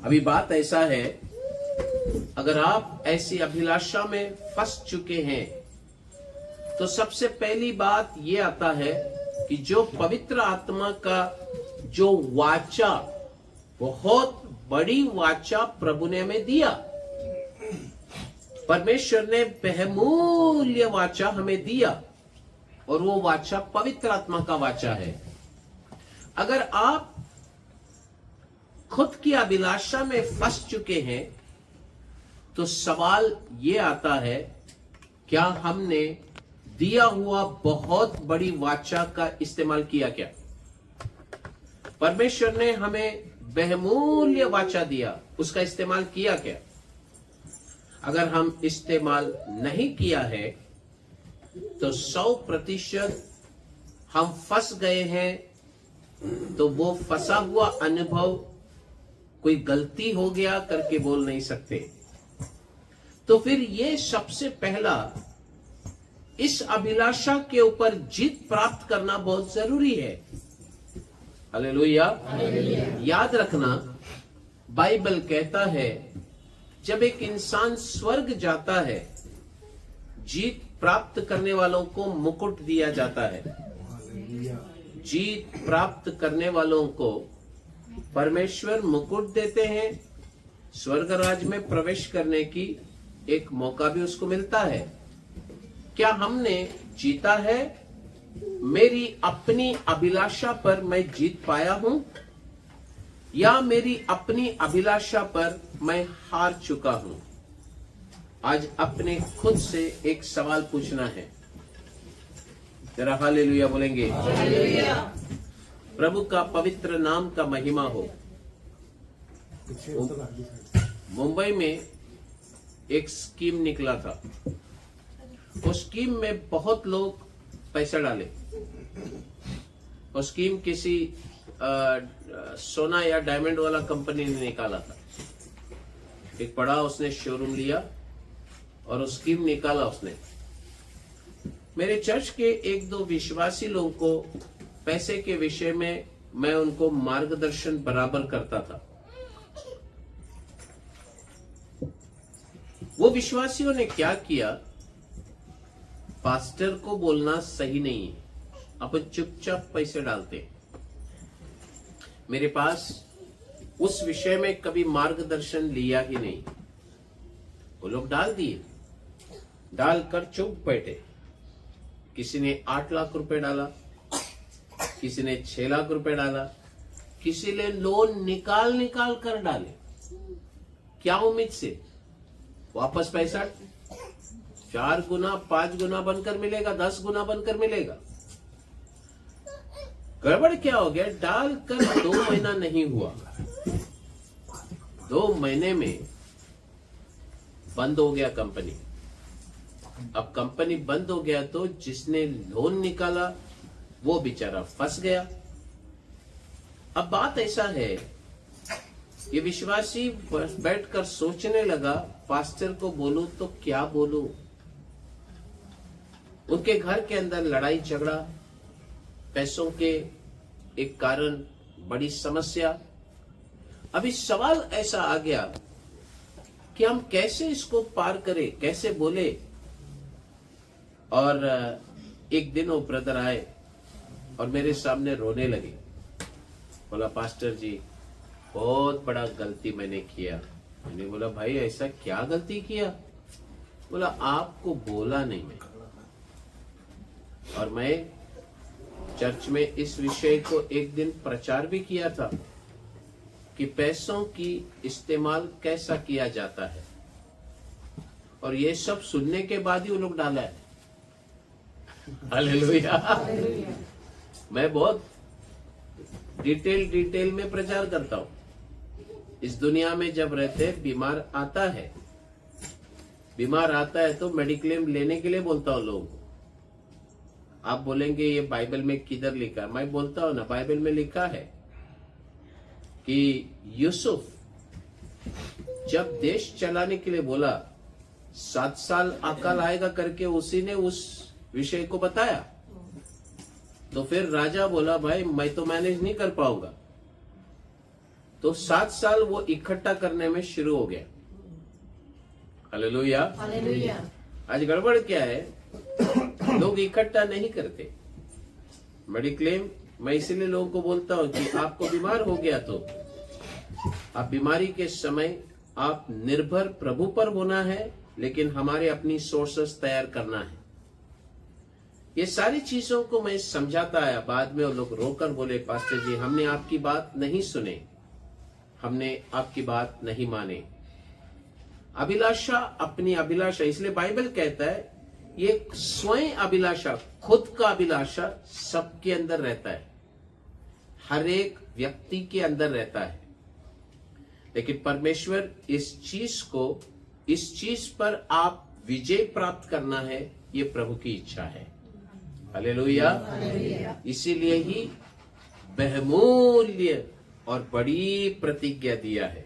अभी बात ऐसा है, अगर आप ऐसी अभिलाषा में फंस चुके हैं तो सबसे पहली बात यह आता है कि जो पवित्र आत्मा का जो वाचा, बहुत बड़ी वाचा प्रभु ने हमें दिया। परमेश्वर ने बहुमूल्य वाचा हमें दिया और वो वाचा पवित्र आत्मा का वाचा है। अगर आप खुद की अभिलाषा में फंस चुके हैं तो सवाल ये आता है, क्या हमने दिया हुआ बहुत बड़ी वाचा का इस्तेमाल किया? क्या परमेश्वर ने हमें बहुमूल्य वाचा दिया, उसका इस्तेमाल किया क्या? अगर हम इस्तेमाल नहीं किया है तो 100% हम फंस गए हैं। तो वो फंसा हुआ अनुभव कोई गलती हो गया करके बोल नहीं सकते। तो फिर ये सबसे पहला, इस अभिलाषा के ऊपर जीत प्राप्त करना बहुत जरूरी है। हालेलुया। याद रखना, बाइबल कहता है जब एक इंसान स्वर्ग जाता है, जीत प्राप्त करने वालों को मुकुट दिया जाता है। जीत प्राप्त करने वालों को परमेश्वर मुकुट देते हैं। स्वर्ग राज में प्रवेश करने की एक मौका भी उसको मिलता है। क्या हमने जीता है? मेरी अपनी अभिलाषा पर मैं जीत पाया हूं या मेरी अपनी अभिलाषा पर मैं हार चुका हूं? आज अपने खुद से एक सवाल पूछना है। जरा हालेलुया बोलेंगे। हालेलुया। प्रभु का पवित्र नाम का महिमा हो। मुंबई में एक स्कीम निकला था। उस स्कीम में बहुत लोग पैसा डाले। वो स्कीम किसी सोना या डायमंड वाला कंपनी ने निकाला था। एक बड़ा उसने शोरूम लिया और स्कीम निकाला उसने। मेरे चर्च के एक दो विश्वासी लोगों को पैसे के विषय में मैं उनको मार्गदर्शन बराबर करता था। वो विश्वासियों ने क्या किया, पास्टर को बोलना सही नहीं है, अपन चुपचाप पैसे डालते। मेरे पास उस विषय में कभी मार्गदर्शन लिया ही नहीं। वो लोग डाल दिए, डालकर चुप बैठे। किसी ने 8 लाख रुपए डाला, किसी ने 6 लाख रुपए डाला, किसी ने लोन निकाल निकाल कर डाले। क्या उम्मीद से वापस पैसा 4 गुना 5 गुना बनकर मिलेगा, 10 गुना बनकर मिलेगा। गड़बड़ क्या हो गया, डालकर 2 महीना नहीं हुआ, 2 महीने में बंद हो गया कंपनी। अब कंपनी बंद हो गया तो जिसने लोन निकाला वो बेचारा फंस गया। अब बात ऐसा है, ये विश्वासी बैठकर सोचने लगा, पास्टर को बोलूं तो क्या बोलूं। उनके घर के अंदर लड़ाई झगड़ा, पैसों के एक कारण बड़ी समस्या। अभी सवाल ऐसा आ गया कि हम कैसे इसको पार करें, कैसे बोले। और एक दिन वो ब्रदर आए और मेरे सामने रोने लगे। बोला, पास्टर जी बहुत बड़ा गलती मैंने किया। मैंने बोला, भाई ऐसा क्या गलती किया? बोला, आपको बोला नहीं मैं, और मैं चर्च में इस विषय को एक दिन प्रचार भी किया था कि पैसों की इस्तेमाल कैसा किया जाता है, और ये सब सुनने के बाद ही वो लोग डाला है। हालेलुया। मैं बहुत डिटेल में प्रचार करता हूं। इस दुनिया में जब रहते बीमार आता है तो मेडिक्लेम लेने के लिए बोलता हूं लोगों को। आप बोलेंगे ये बाइबल में किधर लिखा है? मैं बोलता हूं ना, बाइबल में लिखा है कि यूसुफ जब देश चलाने के लिए बोला, 7 साल अकाल आएगा करके उसी ने उस विषय को बताया, तो फिर राजा बोला, भाई मैं तो मैनेज नहीं कर पाऊंगा। तो 7 साल वो इकट्ठा करने में शुरू हो गया। हालेलुया। आज गड़बड़ क्या है, लोग इकट्ठा नहीं करते मेडिक्लेम। मैं इसीलिए लोगों को बोलता हूं कि आपको बीमार हो गया तो आप बीमारी के समय आप निर्भर प्रभु पर होना है, लेकिन हमारे अपनी सोर्सेस तैयार करना है। ये सारी चीजों को मैं समझाता आया। बाद में वो लोग रोकर बोले, पास्टर जी हमने आपकी बात नहीं सुने, हमने आपकी बात नहीं माने। अभिलाषा, अपनी अभिलाषा, इसलिए बाइबल कहता है ये स्वयं अभिलाषा, खुद का अभिलाषा सबके अंदर रहता है, हर एक व्यक्ति के अंदर रहता है। लेकिन परमेश्वर इस चीज पर आप विजय प्राप्त करना है, ये प्रभु की इच्छा है। हालेलुया। इसीलिए ही बहुमूल्य और बड़ी प्रतिज्ञा दिया है।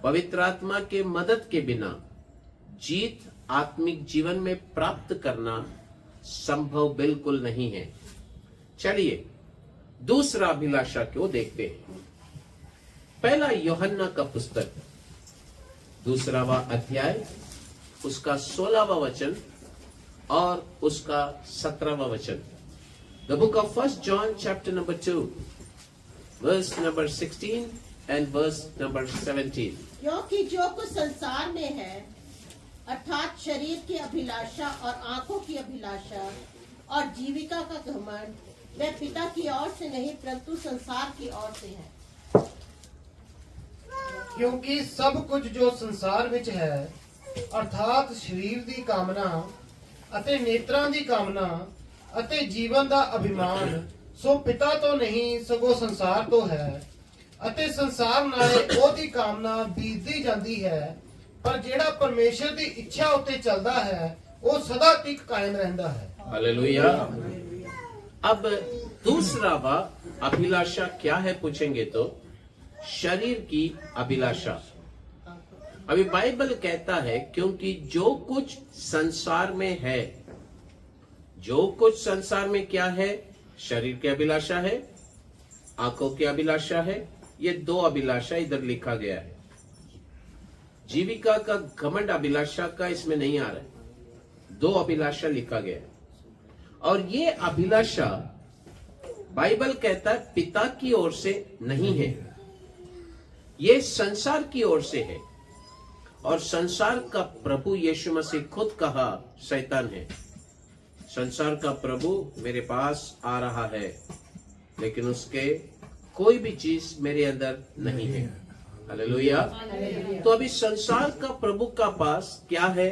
पवित्र आत्मा के मदद के बिना जीत आत्मिक जीवन में प्राप्त करना संभव बिल्कुल नहीं है। चलिए दूसरा अभिलाषा को देखते हैं। पहला यूहन्ना का पुस्तक 2वां अध्याय, उसका 16वां वचन और उसका 17वां वचन। The book of 1 John chapter number 2 verse number 16 and verse number 17। क्योंकि जो कुछ संसार में है, अर्थात शरीर की अभिलाषा और आंखों की अभिलाषा और जीविका का घमंड, वह पिता की ओर से नहीं परंतु संसार की ओर से है। क्योंकि सब कुछ जो संसार विच है, अर्थात शरीर दी कामना ਅਤੇ ਨੇਤਰਾਂ ਦੀ ਕਾਮਨਾ ਅਤੇ ਜੀਵਨ ਦਾ ਅਭਿਮਾਨ, ਸੋ ਪਿਤਾ ਤੋਂ ਨਹੀਂ ਸਗੋਂ ਸੰਸਾਰ ਤੋਂ ਹੈ, ਅਤੇ ਸੰਸਾਰ ਨਾਲੇ ਉਹਦੀ ਕਾਮਨਾ ਬੀਤਦੀ ਜਾਂਦੀ ਹੈ, ਪਰ ਜਿਹੜਾ ਪਰਮੇਸ਼ਰ ਦੀ ਇੱਛਾ ਉੱਤੇ ਚੱਲਦਾ ਹੈ ਉਹ ਸਦਾ ਤੱਕ ਕਾਇਮ ਰਹਿੰਦਾ ਹੈ। हालेलुया। अब दूसरा अभिलाषा क्या है पूछेंगे तो शरीर की अभिलाषा। अभी बाइबल कहता है क्योंकि जो कुछ संसार में है, जो कुछ संसार में क्या है, शरीर की अभिलाषा है, आंखों की अभिलाषा है। ये दो अभिलाषा इधर लिखा गया है। जीविका का घमंड अभिलाषा का इसमें नहीं आ रहा है, दो अभिलाषा लिखा गया है। और ये अभिलाषा बाइबल कहता है पिता की ओर से नहीं है, ये संसार की ओर से है। और संसार का प्रभु यीशु मसीह खुद कहा शैतान है। संसार का प्रभु मेरे पास आ रहा है, लेकिन उसके कोई भी चीज मेरे अंदर नहीं है। हालेलुया। तो अभी संसार का प्रभु का पास क्या है?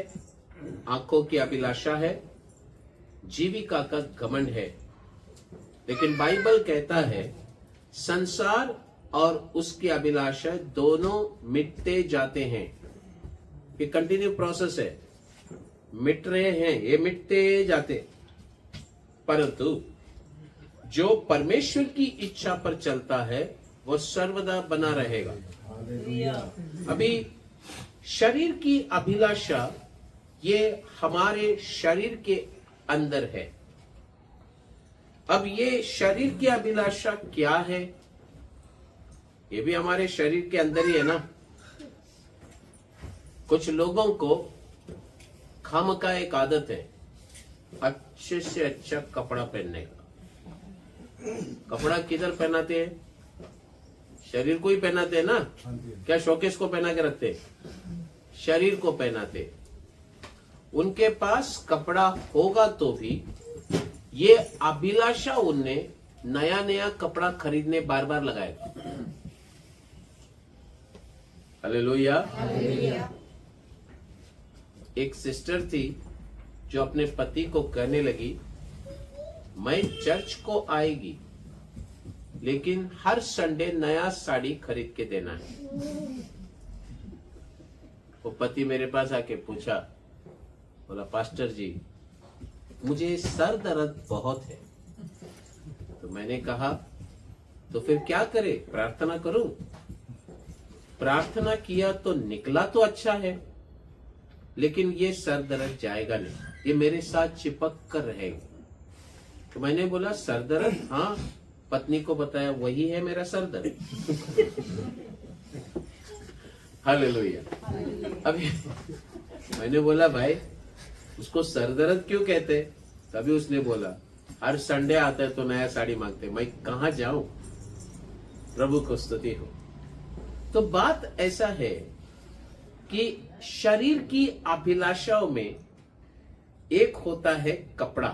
आंखों की अभिलाषा है, जीविका का घमंड है। लेकिन बाइबल कहता है संसार और उसकी अभिलाषा दोनों मिटते जाते हैं। ये कंटिन्यू प्रोसेस है, मिट रहे हैं, ये मिटते जाते। परंतु जो परमेश्वर की इच्छा पर चलता है वो सर्वदा बना रहेगा। अभी शरीर की अभिलाषा ये हमारे शरीर के अंदर है। अब ये शरीर की अभिलाषा क्या है? ये भी हमारे शरीर के अंदर ही है ना। कुछ लोगों को खामखा एक आदत है अच्छे से अच्छा कपड़ा पहनने का। कपड़ा किधर पहनाते हैं? शरीर को ही पहनाते हैं ना। क्या शोकेस को पहना के रखते? शरीर को पहनाते। उनके पास कपड़ा होगा तो भी ये अभिलाषा उनने नया नया कपड़ा खरीदने बार बार लगाएगा। हालेलुया। एक सिस्टर थी जो अपने पति को कहने लगी मैं चर्च को आएगी लेकिन हर संडे नया साड़ी खरीद के देना है। वो पति मेरे पास आके पूछा, बोला पास्टर जी मुझे सर दर्द बहुत है। तो मैंने कहा तो फिर क्या करे, प्रार्थना करूं? प्रार्थना किया तो निकला तो अच्छा है, लेकिन ये सर दर्द जाएगा नहीं, ये मेरे साथ चिपक कर रहेगा। तो मैंने बोला सर दर्द? हाँ। पत्नी को बताया वही है मेरा सर दर्द। हालेलुया। अभी मैंने बोला भाई उसको सर दर्द क्यों कहते? तभी उसने बोला हर संडे आता है तो नया साड़ी मांगते, मैं कहां जाऊं? प्रभु को स्तुति हो। तो बात ऐसा है कि शरीर की अभिलाषाओं में एक होता है कपड़ा।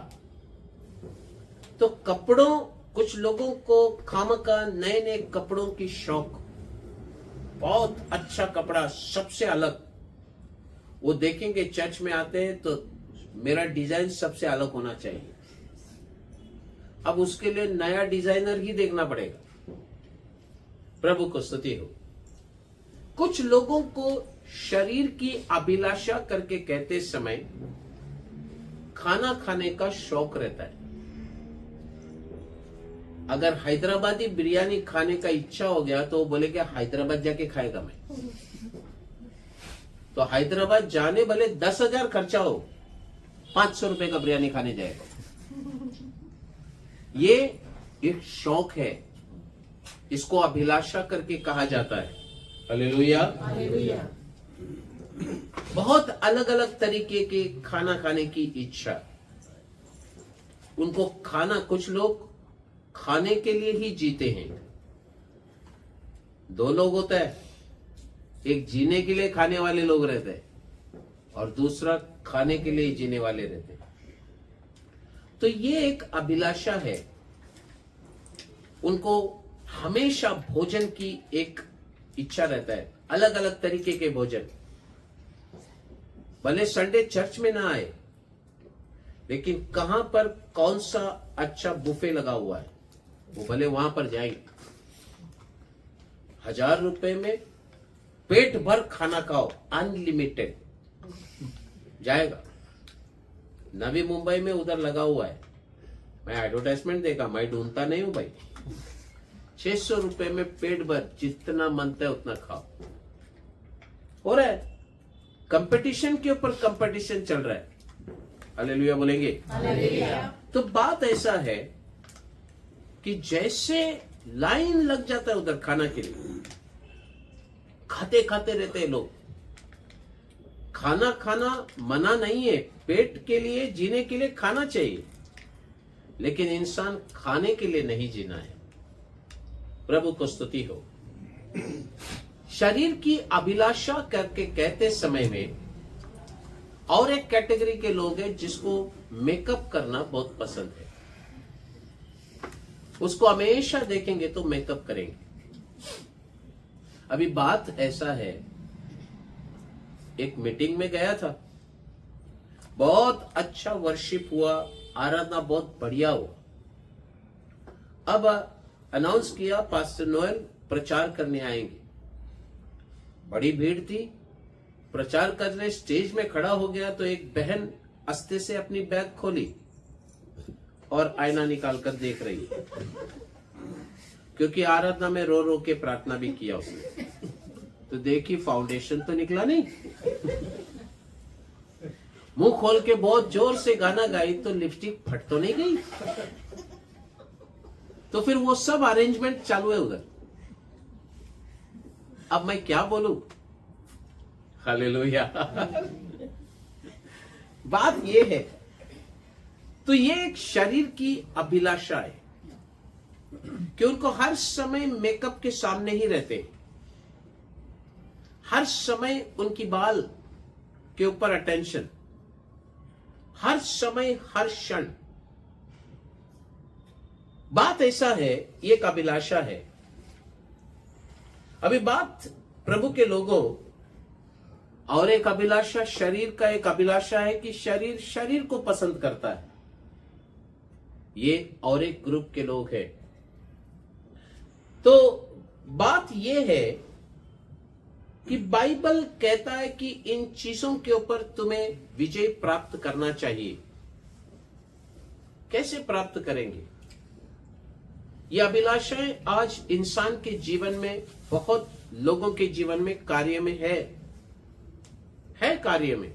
तो कपड़ों, कुछ लोगों को खामखा नए नए कपड़ों की शौक, बहुत अच्छा कपड़ा सबसे अलग। वो देखेंगे चर्च में आते हैं तो मेरा डिजाइन सबसे अलग होना चाहिए। अब उसके लिए नया डिजाइनर ही देखना पड़ेगा। प्रभु को स्तुति हो। कुछ लोगों को शरीर की अभिलाषा करके कहते समय खाना खाने का शौक रहता है। अगर हैदराबादी बिरयानी खाने का इच्छा हो गया तो वो बोले कि हैदराबाद जाके खाएगा मैं। तो हैदराबाद जाने भले 10,000 खर्चा हो, 500 रुपए का बिरयानी खाने जाएगा। ये एक शौक है, इसको अभिलाषा करके कहा जाता है। हालेलुया। बहुत अलग अलग तरीके के खाना खाने की इच्छा उनको। खाना, कुछ लोग खाने के लिए ही जीते हैं। दो लोग होता है, एक जीने के लिए खाने वाले लोग रहते हैं और दूसरा खाने के लिए जीने वाले रहते हैं। तो ये एक अभिलाषा है। उनको हमेशा भोजन की एक इच्छा रहता है, अलग अलग तरीके के भोजन। भले संडे चर्च में ना आए, लेकिन कहां पर कौन सा अच्छा बुफे लगा हुआ है वो भले वहां पर जाएंगे। 1000 रुपए में पेट भर खाना खाओ, अनलिमिटेड जाएगा। नवी मुंबई में उधर लगा हुआ है, मैं एडवर्टाइजमेंट देखा, मैं ढूंढता नहीं हूं भाई। 600 रुपए में पेट भर जितना मनता है उतना खाओ। हो रहा है। कंपटीशन के ऊपर कंपटीशन चल रहा है। हालेलुया बोलेंगे। तो बात ऐसा है कि जैसे लाइन लग जाता है उधर खाना के लिए, खाते खाते रहते हैं लोग। खाना खाना मना नहीं है, पेट के लिए जीने के लिए खाना चाहिए, लेकिन इंसान खाने के लिए नहीं जीना है। प्रभु को स्तुति हो। शरीर की अभिलाषा करके कहते समय में और एक कैटेगरी के लोग हैं जिसको मेकअप करना बहुत पसंद है। उसको हमेशा देखेंगे तो मेकअप करेंगे। अभी बात ऐसा है, एक मीटिंग में गया था, बहुत अच्छा वर्शिप हुआ, आराधना बहुत बढ़िया हुआ। अब अनाउंस किया पास्टर नोएल प्रचार करने आएंगे। बड़ी भीड़ थी, प्रचार करने स्टेज में खड़ा हो गया तो एक बहन अस्ते से अपनी बैग खोली और आईना निकाल कर देख रही है, क्योंकि आराधना में रो रो के प्रार्थना भी किया उसने। तो देखी फाउंडेशन तो निकला नहीं, मुंह खोल के बहुत जोर से गाना गाई तो लिपस्टिक फट तो नहीं गई। तो फिर वो सब अरेंजमेंट चालू है उधर। अब मैं क्या बोलूं? हालेलुया। बात ये है, तो ये एक शरीर की अभिलाषा है कि उनको हर समय मेकअप के सामने ही रहते हैं, हर समय उनकी बाल के ऊपर अटेंशन, हर समय हर क्षण। बात ऐसा है, ये एक अभिलाषा है। अभी बात प्रभु के लोगों, और एक अभिलाषा शरीर का एक अभिलाषा है कि शरीर शरीर को पसंद करता है। ये और एक ग्रुप के लोग हैं। तो बात यह है कि बाइबल कहता है कि इन चीजों के ऊपर तुम्हें विजय प्राप्त करना चाहिए। कैसे प्राप्त करेंगे? ये अभिलाषाएं आज इंसान के जीवन में, बहुत लोगों के जीवन में कार्य में है कार्य में।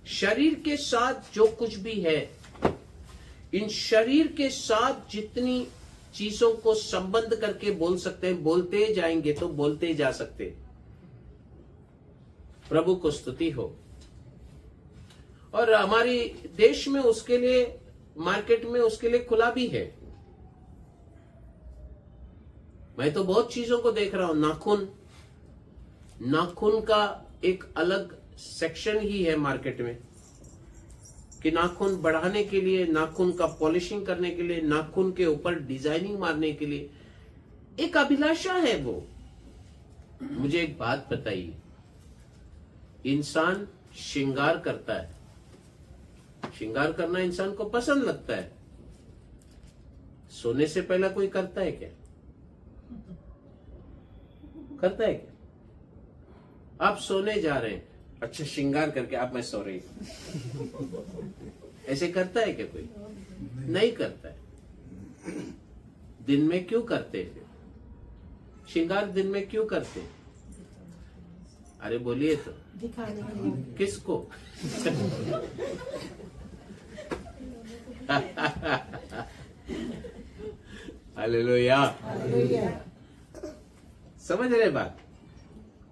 शरीर के साथ जो कुछ भी है, इन शरीर के साथ जितनी चीजों को संबंध करके बोल सकते हैं, बोलते जाएंगे तो बोलते जा सकते। प्रभु को स्तुति हो। और हमारी देश में उसके लिए, मार्केट में उसके लिए खुला भी है। मैं तो बहुत चीजों को देख रहा हूं। नाखून का एक अलग सेक्शन ही है मार्केट में, कि नाखून बढ़ाने के लिए, नाखून का पॉलिशिंग करने के लिए, नाखून के ऊपर डिजाइनिंग मारने के लिए एक अभिलाषा है वो। मुझे एक बात बताइए, इंसान श्रृंगार करता है, श्रृंगार करना इंसान को पसंद लगता है। सोने से पहले कोई करता है क्या? करता है क्या? आप सोने जा रहे हैं, अच्छा श्रृंगार करके आप, मैं सो रही हूं, ऐसे करता है क्या कोई? नहीं करता है। दिन में क्यों करते हैं? श्रृंगार दिन में क्यों करते हैं? अरे बोलिए तो, किसको? हालेलुया। समझ रहे बात?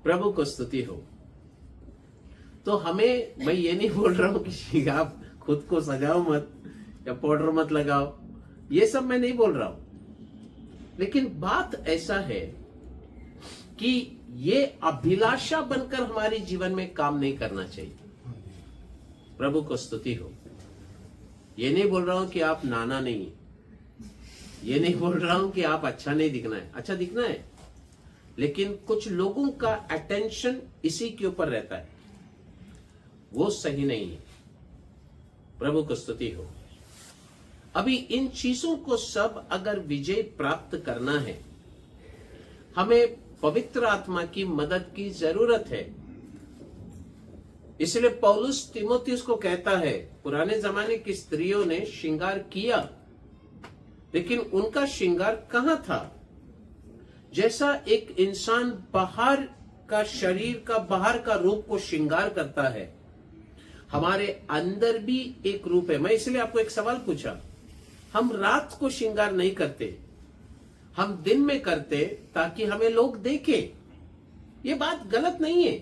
प्रभु को स्तुति हो। तो हमें, मैं ये नहीं बोल रहा हूं कि आप खुद को सजाओ मत या पाउडर मत लगाओ, ये सब मैं नहीं बोल रहा हूं। लेकिन बात ऐसा है कि ये अभिलाषा बनकर हमारे जीवन में काम नहीं करना चाहिए। प्रभु को स्तुति हो। ये नहीं बोल रहा हूं कि आप नाना नहीं है, ये नहीं बोल रहा हूं कि आप अच्छा नहीं दिखना है, अच्छा दिखना है, लेकिन कुछ लोगों का अटेंशन इसी के ऊपर रहता है, वो सही नहीं है। प्रभु को स्तुति हो। अभी इन चीजों को सब अगर विजय प्राप्त करना है, हमें पवित्र आत्मा की मदद की जरूरत है। इसलिए पौलुस तीमुथियुस को कहता है, पुराने जमाने की स्त्रियों ने श्रृंगार किया, लेकिन उनका श्रृंगार कहां था? जैसा एक इंसान बाहर का शरीर का बाहर का रूप को श्रृंगार करता है, हमारे अंदर भी एक रूप है। मैं इसलिए आपको एक सवाल पूछा, हम रात को श्रृंगार नहीं करते, हम दिन में करते ताकि हमें लोग देखें। ये बात गलत नहीं है।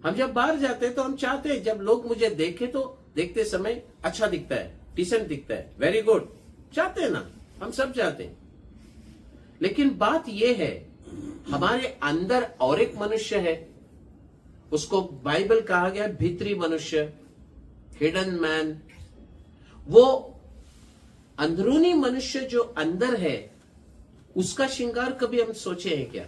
हम जब बाहर जाते तो हम चाहते हैं जब लोग मुझे देखें तो देखते समय अच्छा दिखता है, डिसेंट दिखता है, वेरी गुड, चाहते हैं ना, हम सब चाहते हैं। लेकिन बात यह है, हमारे अंदर और एक मनुष्य है, उसको बाइबल कहा गया भीतरी मनुष्य, हिडन मैन। वो अंदरूनी मनुष्य जो अंदर है, उसका श्रृंगार कभी हम सोचे हैं क्या?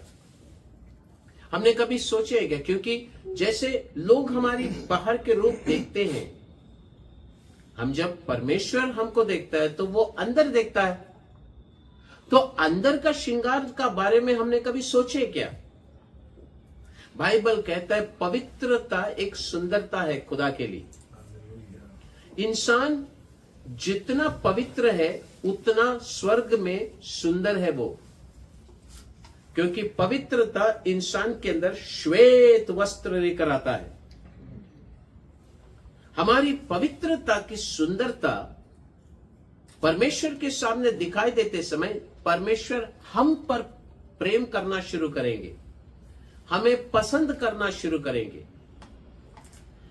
हमने कभी सोचे हैं क्या? क्योंकि जैसे लोग हमारी बाहर के रूप देखते हैं, हम जब परमेश्वर हमको देखता है तो वो अंदर देखता है। तो अंदर का श्रृंगार का बारे में हमने कभी सोचे क्या? बाइबल कहता है पवित्रता एक सुंदरता है खुदा के लिए। इंसान जितना पवित्र है उतना स्वर्ग में सुंदर है वो, क्योंकि पवित्रता इंसान के अंदर श्वेत वस्त्र लेकर आता है। हमारी पवित्रता की सुंदरता परमेश्वर के सामने दिखाई देते समय परमेश्वर हम पर प्रेम करना शुरू करेंगे, हमें पसंद करना शुरू करेंगे।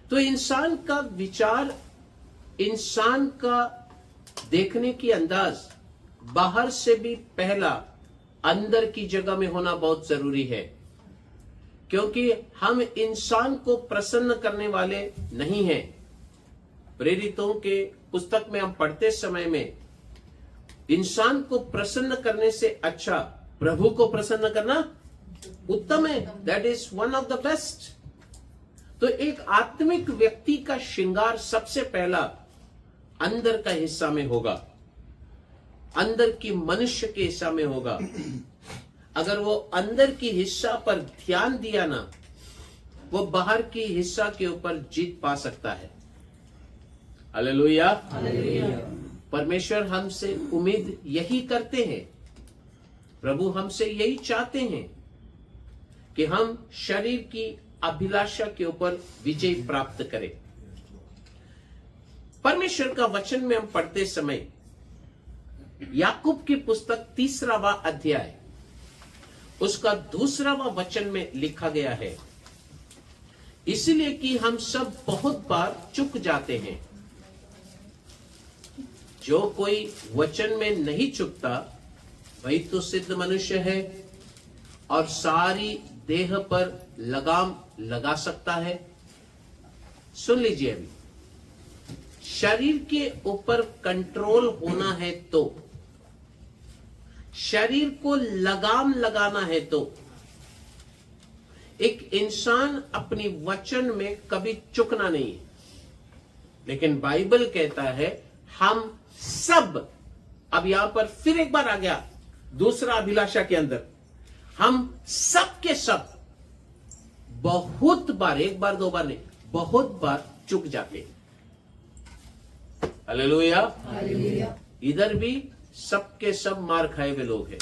तो इंसान का विचार, इंसान का देखने की अंदाज बाहर से भी पहला अंदर की जगह में होना बहुत जरूरी है, क्योंकि हम इंसान को प्रसन्न करने वाले नहीं हैं। प्रेरितों के पुस्तक में हम पढ़ते समय में इंसान को प्रसन्न करने से अच्छा प्रभु को प्रसन्न करना उत्तम है। That is one of the best. तो एक आत्मिक व्यक्ति का श्रृंगार सबसे पहला अंदर का हिस्सा में होगा, अंदर की मनुष्य के हिस्सा में होगा। अगर वो अंदर की हिस्सा पर ध्यान दिया ना, वो बाहर की हिस्सा के ऊपर जीत पा सकता है। हालेलुया। परमेश्वर हमसे उम्मीद यही करते हैं, प्रभु हमसे यही चाहते हैं कि हम शरीर की अभिलाषा के ऊपर विजय प्राप्त करें। परमेश्वर का वचन में हम पढ़ते समय याकूब की पुस्तक 3वां अध्याय उसका 2वां वचन में लिखा गया है, इसलिए कि हम सब बहुत बार चूक जाते हैं। जो कोई वचन में नहीं चुकता वही तो सिद्ध मनुष्य है और सारी देह पर लगाम लगा सकता है। सुन लीजिए, अभी शरीर के ऊपर कंट्रोल होना है तो, शरीर को लगाम लगाना है तो, एक इंसान अपनी वचन में कभी चुकना नहीं है। लेकिन बाइबल कहता है हम सब, अब यहां पर फिर एक बार आ गया दूसरा अभिलाषा के अंदर, हम सब के सब बहुत बार, एक बार दो बार नहीं, बहुत बार चुक जाते हैं। हालेलुया। इधर भी सबके सब मार खाए हुए लोग हैं।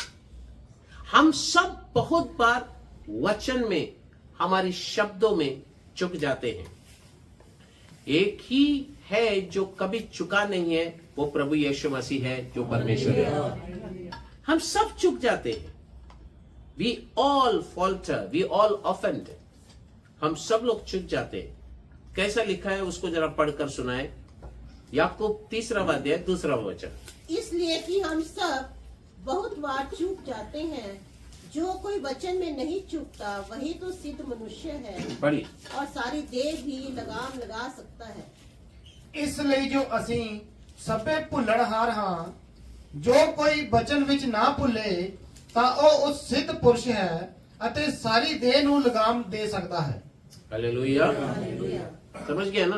हम सब बहुत बार वचन में, हमारी शब्दों में चुक जाते हैं। एक ही है जो कभी चुका नहीं है, वो प्रभु यीशु मसीह है जो परमेश्वर है। हम सब चुक जाते हैं। We all falter, we all offend. हम सब लोग चुक जाते हैं। कैसा लिखा है उसको जरा पढ़कर सुनाए। याकूब 3वां अध्याय 2वां वचन। इसलिए कि हम सब बहुत बार चूक जाते हैं, जो कोई वचन में नहीं चूकता वही तो सिद्ध मनुष्य है पढ़िए। और सारी देह भी लगाम लगा सकता है। इसलिए जो ਅਸੀਂ ਸਭੇ ਭੁੱਲਣਹਾਰ ਹਾਂ, ਜੋ ਕੋਈ ਬਚਨ ਵਿੱਚ ਨਾ ਭੁੱਲੇ ਤਾਂ ਉਹ ਉਸ ਸਿੱਧ ਪੁਰਸ਼ ਹੈ ਅਤੇ ਸਾਰੀ ਦੇਹ ਨੂੰ ਲਗਾਮ ਦੇ ਸਕਦਾ ਹੈ। हालेलुया। समझ गया ना?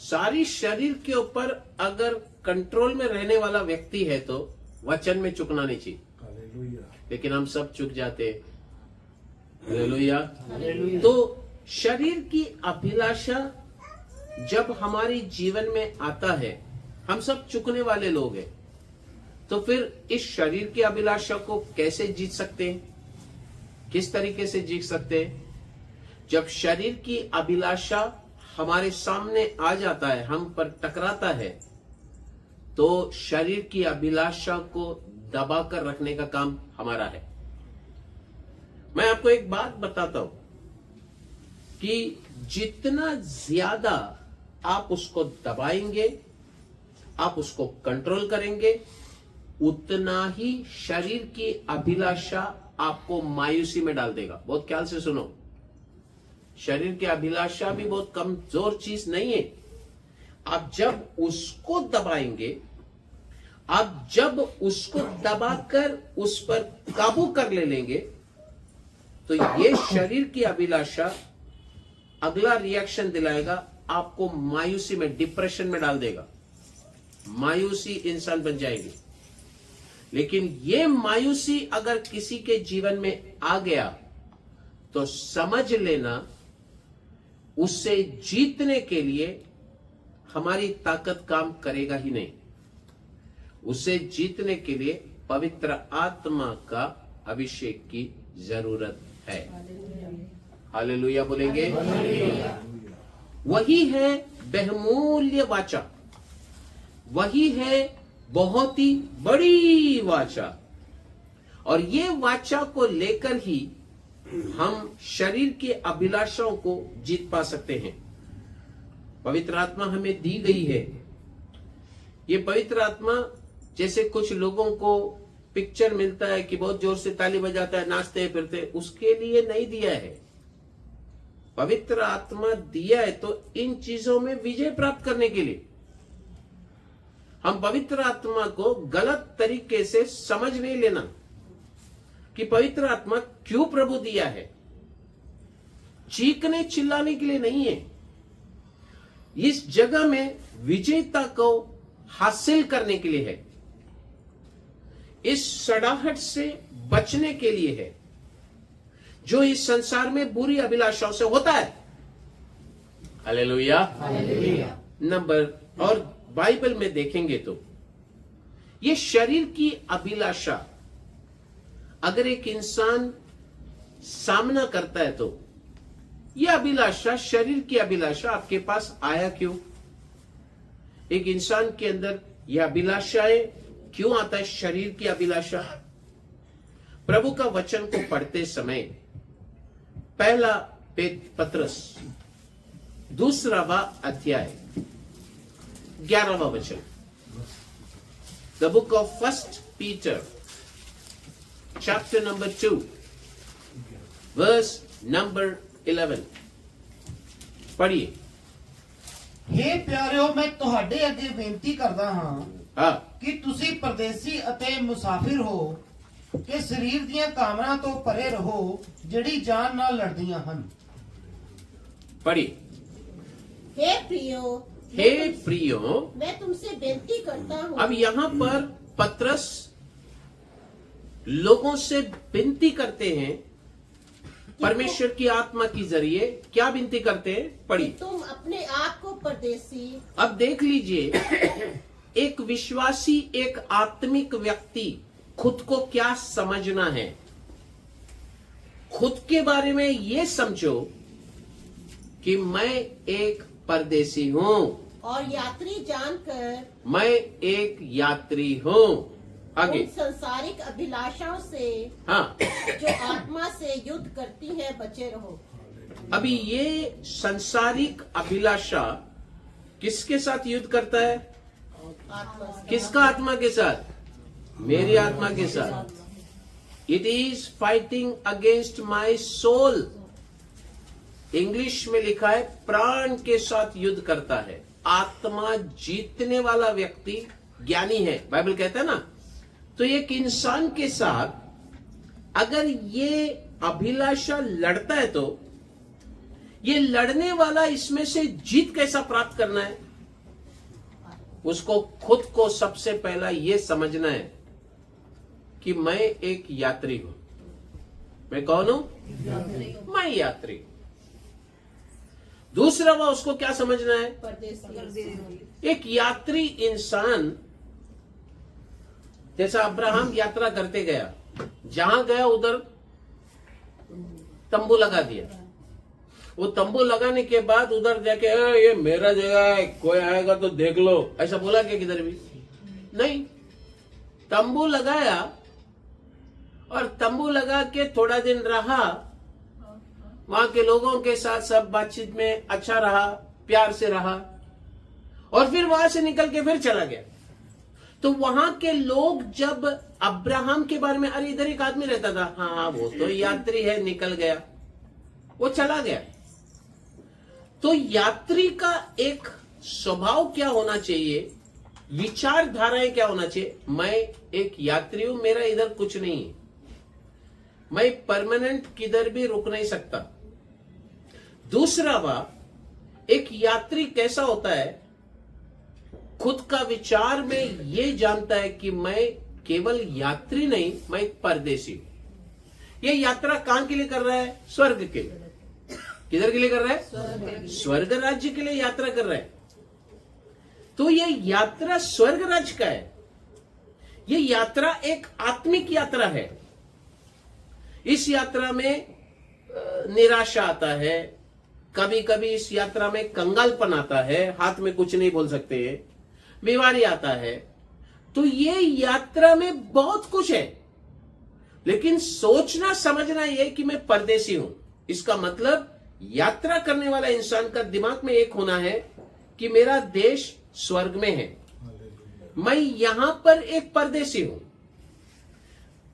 सारी शरीर के ऊपर अगर कंट्रोल में रहने वाला व्यक्ति है तो वचन में चुकना नहीं चाहिए, लेकिन हम सब चुक जाते हैं। हालेलुया। तो शरीर की अभिलाषा जब हमारी जीवन में आता है, हम सब चुकने वाले लोग हैं, तो फिर इस शरीर की अभिलाषा को कैसे जीत सकते हैं? किस तरीके से जीत सकते हैं? जब शरीर की अभिलाषा हमारे सामने आ जाता है, हम पर टकराता है, तो शरीर की अभिलाषा को दबाकर रखने का काम हमारा है। मैं आपको एक बात बताता हूं कि जितना ज्यादा आप उसको दबाएंगे, आप उसको कंट्रोल करेंगे, उतना ही शरीर की अभिलाषा आपको मायूसी में डाल देगा। बहुत ख्याल से सुनो, शरीर की अभिलाषा भी बहुत कमजोर चीज नहीं है। आप जब उसको दबाएंगे, आप जब उसको दबाकर उस पर काबू कर ले लेंगे, तो ये शरीर की अभिलाषा अगला रिएक्शन दिलाएगा, आपको मायूसी में, डिप्रेशन में डाल देगा। मायूसी इंसान बन जाएगी। लेकिन ये मायूसी अगर किसी के जीवन में आ गया तो समझ लेना, उससे जीतने के लिए हमारी ताकत काम करेगा ही नहीं। उसे जीतने के लिए पवित्र आत्मा का अभिषेक की जरूरत है। हालेलुया बोलेंगे। वही है बहुमूल्य वाचा, वही है बहुत ही बड़ी वाचा, और ये वाचा को लेकर ही हम शरीर के अभिलाषाओं को जीत पा सकते हैं। पवित्र आत्मा हमें दी गई है। ये पवित्र आत्मा, जैसे कुछ लोगों को पिक्चर मिलता है कि बहुत जोर से ताली बजाता है, नाचते हैं, फिरते, उसके लिए नहीं दिया है। पवित्र आत्मा दिया है तो इन चीजों में विजय प्राप्त करने के लिए। हम पवित्र आत्मा को गलत तरीके से समझ नहीं लेना कि पवित्र आत्मा क्यों प्रभु दिया है। चीखने चिल्लाने के लिए नहीं है। इस जगह में विजेता को हासिल करने के लिए है। इस सड़ाहट से बचने के लिए है जो इस संसार में बुरी अभिलाषाओं से होता है। हालेलुया। नंबर, और बाइबल में देखेंगे तो ये शरीर की अभिलाषा अगर एक इंसान सामना करता है तो यह अभिलाषा, शरीर की अभिलाषा आपके पास आया क्यों? एक इंसान के अंदर यह अभिलाषाएं क्यों आता है? शरीर की अभिलाषा। प्रभु का वचन को पढ़ते समय पहला पत्रस 2वां अध्याय 11वां वचन, the book of 1 Peter chapter number 2 verse number 11 पढ़िए। हे ਪਿਆਰਿਓ, ਮੈਂ ਤੁਹਾਡੇ ਅੱਗੇ ਬੇਨਤੀ ਕਰਦਾ ਹਾਂ हाँ, ਕਿ ਤੁਸੀਂ ਪਰਦੇਸੀ ਅਤੇ ਮੁਸਾਫਿਰ ਹੋ ਕਿ ਸਰੀਰ ਦੀਆਂ ਕਾਮਨਾ ਤੋਂ ਪਰੇ ਰਹੋ ਜਿਹੜੀ ਜਾਨ ਨਾਲ ਲੜਦੀਆਂ ਹਨ। पढ़िए। हे प्रियो, हे प्रियो, मैं तुमसे बेनती करता हूँ। अब यहां पर पत्रस लोगों से विनती करते हैं, परमेश्वर की आत्मा के जरिए क्या विनती करते हैं? पढ़िए। तुम अपने आप को परदेसी। अब देख लीजिए, एक विश्वासी, एक आत्मिक व्यक्ति खुद को क्या समझना है। खुद के बारे में ये समझो कि मैं एक परदेसी हूं, और यात्री जानकर मैं एक यात्री हूं। आगे, उन संसारिक अभिलाषाओं से हाँ, जो आत्मा से युद्ध करती है बचे रहो। अभी ये संसारिक अभिलाषा किसके साथ युद्ध करता है? आत्मा से। किसका आत्मा के साथ? मेरी आत्मा के साथ। It is fighting against my soul. English में लिखा है प्राण के साथ युद्ध करता है। आत्मा जीतने वाला व्यक्ति ज्ञानी है, बाइबल कहता है ना। तो एक इंसान के साथ अगर ये अभिलाषा लड़ता है तो ये लड़ने वाला इसमें से जीत कैसा प्राप्त करना है? उसको खुद को सबसे पहला ये समझना है कि मैं एक यात्री हूं। मैं कौन हूं? मैं यात्री। दूसरा वह उसको क्या समझना है? परदेसी। एक यात्री इंसान, जैसा अब्राहम यात्रा करते गया, जहां गया उधर तंबू लगा दिया, वो तंबू लगाने के बाद उधर जाके ये मेरा जगह है, कोई आएगा तो देख लो, ऐसा बोला क्या किधर भी? नहीं। तंबू लगाया और तंबू लगा के थोड़ा दिन रहा, वहां के लोगों के साथ सब बातचीत में अच्छा रहा, प्यार से रहा, और फिर वहां से निकल के फिर चला गया। तो वहां के लोग जब अब्राहम के बारे में, अरे इधर एक आदमी रहता था, हाँ वो तो यात्री है, निकल गया, वो चला गया। तो यात्री का एक स्वभाव क्या होना चाहिए, विचारधाराएं क्या होना चाहिए? मैं एक यात्री हूं, मेरा इधर कुछ नहीं है, मैं परमानेंट किधर भी रुक नहीं सकता। दूसरा बात, एक यात्री कैसा होता है, खुद का विचार में ये जानता है कि मैं केवल यात्री नहीं, मैं एक परदेसी हूं। ये यात्रा कहां के लिए कर रहा है? स्वर्ग के लिए। किधर के लिए कर रहा है? स्वर्ग राज्य के लिए यात्रा कर रहा है। तो ये यात्रा स्वर्ग राज्य का है। ये यात्रा एक आत्मिक यात्रा है। इस यात्रा में निराशा आता है, कभी कभी इस यात्रा में कंगालपन आता है, हाथ में कुछ नहीं बोल सकते, बीमारी आता है। तो ये यात्रा में बहुत कुछ है, लेकिन सोचना समझना यह कि मैं परदेसी हूं। इसका मतलब यात्रा करने वाला इंसान का दिमाग में एक होना है कि मेरा देश स्वर्ग में है, मैं यहां पर एक परदेसी हूं।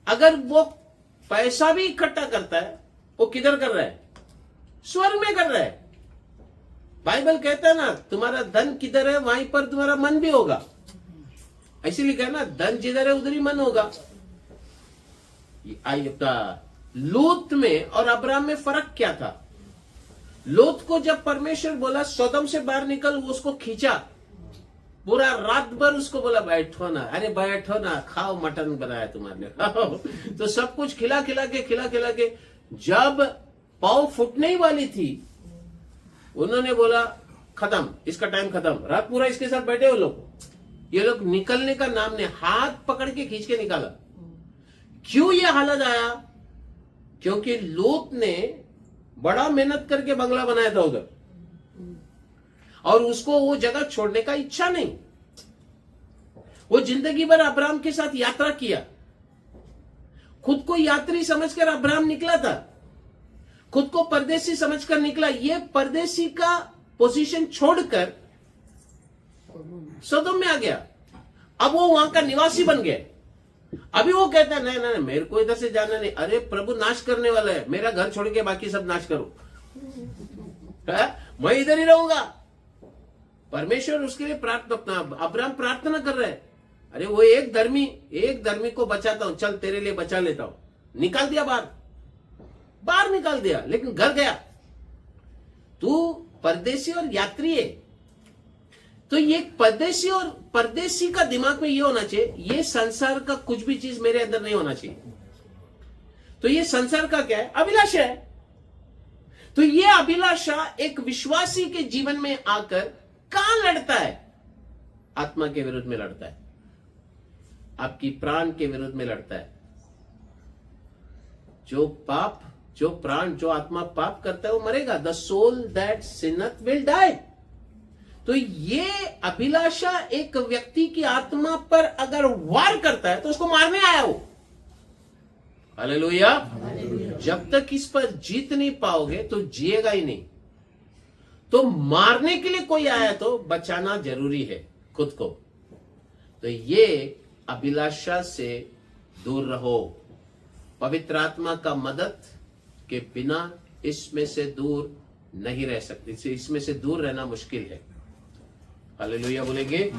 अगर वो पैसा भी इकट्ठा करता है, वो किधर कर रहा है? स्वर्ग में कर रहा है। बाइबल कहता है ना, तुम्हारा धन किधर है वहीं पर तुम्हारा मन भी होगा। ऐसे लिखा है ना, धन जिधर है उधर ही मन होगा। लूत में और अब्राहम में फर्क क्या था? लूत को जब परमेश्वर बोला सदम से बाहर निकल, वो उसको खींचा, पूरा रात भर उसको बोला बैठो ना, अरे बैठो ना, खाओ, मटन बनाया तुम्हारे लिए, तो सब कुछ खिला खिला के जब पाव फूटने ही वाली थी, उन्होंने बोला खत्म, इसका टाइम खत्म। रात पूरा इसके साथ बैठे वो लोग, ये लोग निकलने का नाम ने, हाथ पकड़ के खींच के निकाला। क्यों ये हालत आया? क्योंकि लूत ने बड़ा मेहनत करके बंगला बनाया था उधर, और उसको वो जगह छोड़ने का इच्छा नहीं। वो जिंदगी भर अब्राहम के साथ यात्रा किया, खुद को यात्री समझकर अब्राहम निकला था, खुद को परदेसी समझकर निकला। ये परदेसी का पोजीशन छोड़कर सदोम में आ गया, अब वो वहां का निवासी बन गया। अभी वो कहता है नहीं, मेरे को इधर से जाना नहीं, अरे प्रभु नाश करने वाला है, मेरा घर छोड़ के बाकी सब नाश करो, मैं इधर ही रहूंगा। परमेश्वर उसके लिए प्रार्थना, अब्राहम प्रार्थना कर रहे हैं, अरे वो एक धर्मी को बचाता हूं, चल तेरे लिए बचा लेता हूं। निकाल दिया बाहर निकाल दिया, लेकिन घर गया। तू परदेसी और यात्री है। तो ये परदेसी और परदेसी का दिमाग में ये होना चाहिए, ये संसार का कुछ भी चीज मेरे अंदर नहीं होना चाहिए। तो ये संसार का क्या है? अभिलाषा है। तो ये अभिलाषा एक विश्वासी के जीवन में आकर कहां लड़ता है? आत्मा के विरुद्ध में लड़ता है, आपकी प्राण के विरुद्ध में लड़ता है। जो प्राण, जो आत्मा पाप करता है वो मरेगा। The soul that sinneth will die. तो ये अभिलाषा एक व्यक्ति की आत्मा पर अगर वार करता है तो उसको मारने आया वो। हालेलुया। जब तक इस पर जीत नहीं पाओगे तो जिएगा ही नहीं। तो मारने के लिए कोई आया तो बचाना जरूरी है खुद को। तो ये अभिलाषा से दूर रहो। पवित्र आत्मा का मदद के बिना इसमें से दूर नहीं रह सकते, इसमें से दूर रहना मुश्किल है। हालेलुया बोलेंगे।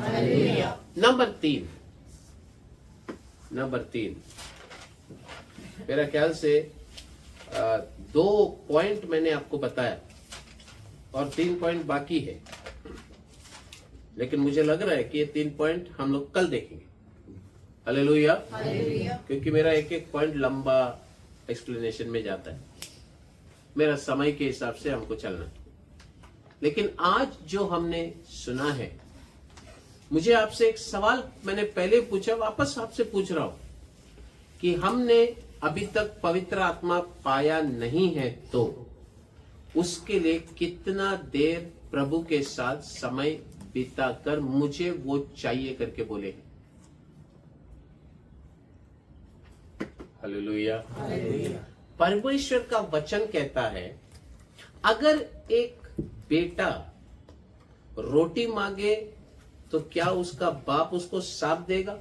नंबर 3 मेरा ख्याल से 2 पॉइंट मैंने आपको बताया और 3 पॉइंट बाकी है, लेकिन मुझे लग रहा है कि ये 3 पॉइंट हम लोग कल देखेंगे। हालेलुया। क्योंकि मेरा एक पॉइंट लंबा एक्सप्लेनेशन में जाता है, मेरा समय के हिसाब से हमको चलना। लेकिन आज जो हमने सुना है, मुझे आपसे एक सवाल मैंने पहले पूछा, वापस आपसे पूछ रहा हूं कि हमने अभी तक पवित्र आत्मा पाया नहीं है तो उसके लिए कितना देर प्रभु के साथ समय बिताकर मुझे वो चाहिए करके बोले। हालेलुया। परमेश्वर का वचन कहता है, अगर एक बेटा रोटी मांगे तो क्या उसका बाप उसको साथ देगा?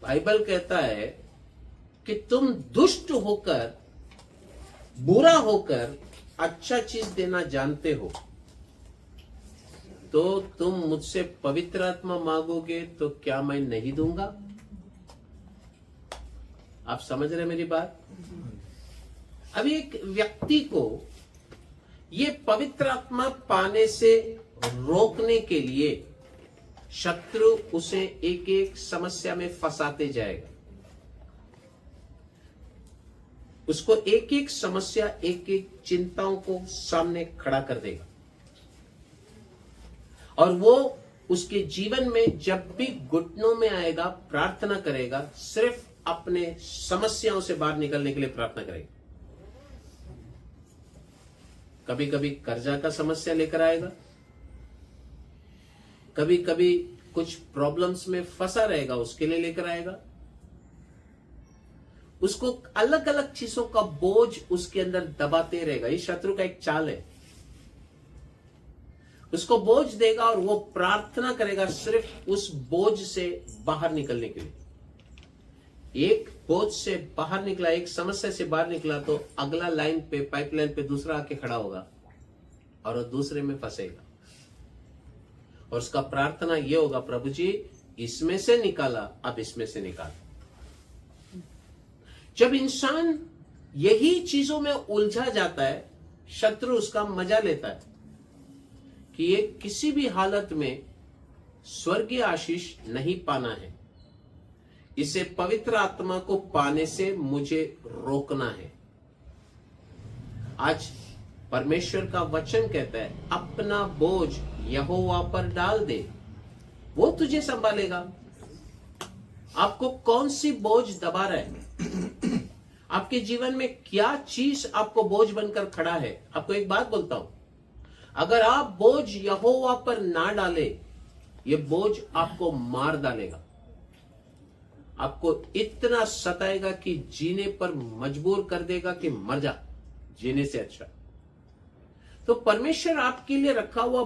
बाइबल कहता है कि तुम दुष्ट होकर, बुरा होकर अच्छा चीज देना जानते हो, तो तुम मुझसे पवित्र आत्मा मांगोगे तो क्या मैं नहीं दूंगा? आप समझ रहे मेरी बात? अभी एक व्यक्ति को ये पवित्र आत्मा पाने से रोकने के लिए शत्रु उसे एक एक समस्या में फंसाते जाएगा, उसको एक एक समस्या, एक एक चिंताओं को सामने खड़ा कर देगा, और वो उसके जीवन में जब भी घुटनों में आएगा, प्रार्थना करेगा, सिर्फ अपने समस्याओं से बाहर निकलने के लिए प्रार्थना करेगा। कभी कभी कर्जा का समस्या लेकर आएगा, कभी कभी कुछ प्रॉब्लम्स में फंसा रहेगा, उसके लिए लेकर आएगा। उसको अलग अलग चीजों का बोझ उसके अंदर दबाते रहेगा। ये शत्रु का एक चाल है। उसको बोझ देगा और वो प्रार्थना करेगा सिर्फ उस बोझ से बाहर निकलने के लिए। एक बोझ से बाहर निकला, एक समस्या से बाहर निकला, तो अगला लाइन पे, पाइपलाइन पे दूसरा आके खड़ा होगा और वो दूसरे में फंसेगा, और उसका प्रार्थना ये होगा, प्रभु जी इसमें से निकाला, अब इसमें से निकाल। जब इंसान यही चीजों में उलझा जाता है, शत्रु उसका मजा लेता है कि ये किसी भी हालत में स्वर्गीय आशीष नहीं पाना है, इसे पवित्र आत्मा को पाने से मुझे रोकना है। आज परमेश्वर का वचन कहता है, अपना बोझ यहोवा पर डाल दे, वो तुझे संभालेगा। आपको कौन सी बोझ दबा रहा है? आपके जीवन में क्या चीज आपको बोझ बनकर खड़ा है? आपको एक बात बोलता हूं, अगर आप बोझ यहोवा पर ना डाले, ये बोझ आपको मार डालेगा, आपको इतना सताएगा कि जीने पर मजबूर कर देगा कि मर जा, जीने से अच्छा। तो परमेश्वर आपके लिए रखा हुआ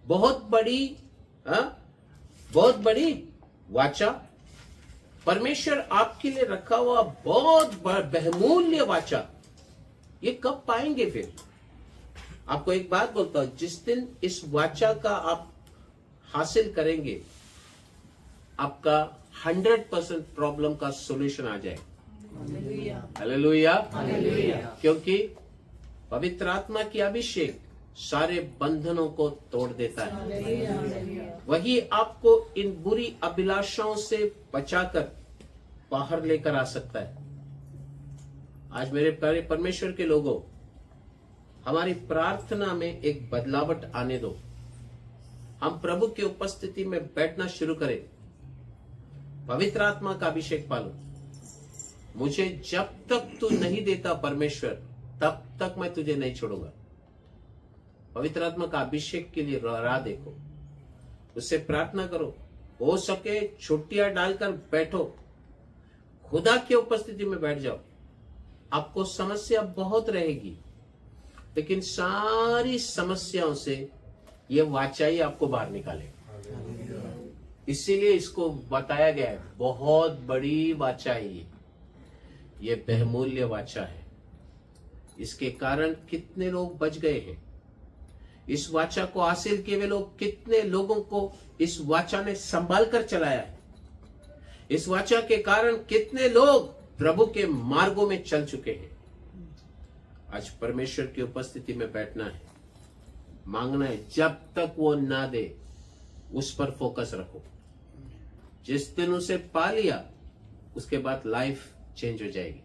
बहुत बड़ी वाचा, परमेश्वर आपके लिए रखा हुआ बहुत बहुमूल्य वाचा, ये कब पाएंगे फिर? आपको एक बात बोलता हूं, जिस दिन इस वाचा का आप हासिल करेंगे, आपका 100% प्रॉब्लम का सॉल्यूशन आ जाएगा। हालेलुया। क्योंकि पवित्र आत्मा की अभिषेक सारे बंधनों को तोड़ देता है। वही आपको इन बुरी अभिलाषाओं से बचाकर बाहर लेकर आ सकता है। आज मेरे प्यारे परमेश्वर के लोगों, हमारी प्रार्थना में एक बदलावट आने दो। हम प्रभु की उपस्थिति में बैठना शुरू करें, पवित्र आत्मा का अभिषेक पालो। मुझे जब तक तू नहीं देता परमेश्वर, तब तक मैं तुझे नहीं छोड़ूंगा। पवित्र आत्मा का अभिषेक के लिए राह देखो, उससे प्रार्थना करो। हो सके छुट्टियां डालकर बैठो, खुदा की उपस्थिति में बैठ जाओ। आपको समस्या बहुत रहेगी, लेकिन सारी समस्याओं से ये वाचा ही आपको बाहर निकालेगा। इसीलिए इसको बताया गया है, बहुत बड़ी वाचा है ये बहुमूल्य वाचा है। इसके कारण कितने लोग बच गए हैं। इस वाचा को हासिल किए हुए लोग, कितने लोगों को इस वाचा ने संभाल कर चलाया है। इस वाचा के कारण कितने लोग प्रभु के मार्गों में चल चुके हैं। आज परमेश्वर की उपस्थिति में बैठना है, मांगना है। जब तक वो ना दे, उस पर फोकस रखो। जिस दिन उसे पा लिया, उसके बाद लाइफ चेंज हो जाएगी,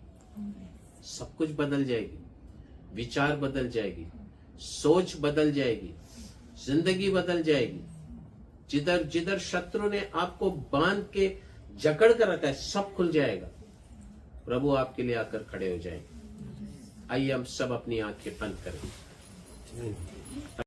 सब कुछ बदल जाएगी, विचार बदल जाएगी, सोच बदल जाएगी, जिंदगी बदल जाएगी। जिधर जिधर शत्रु ने आपको बांध के जकड़ कर रखा है, सब खुल जाएगा। प्रभु आपके लिए आकर खड़े हो जाएंगे। आइए हम सब अपनी आंखें बंद करें।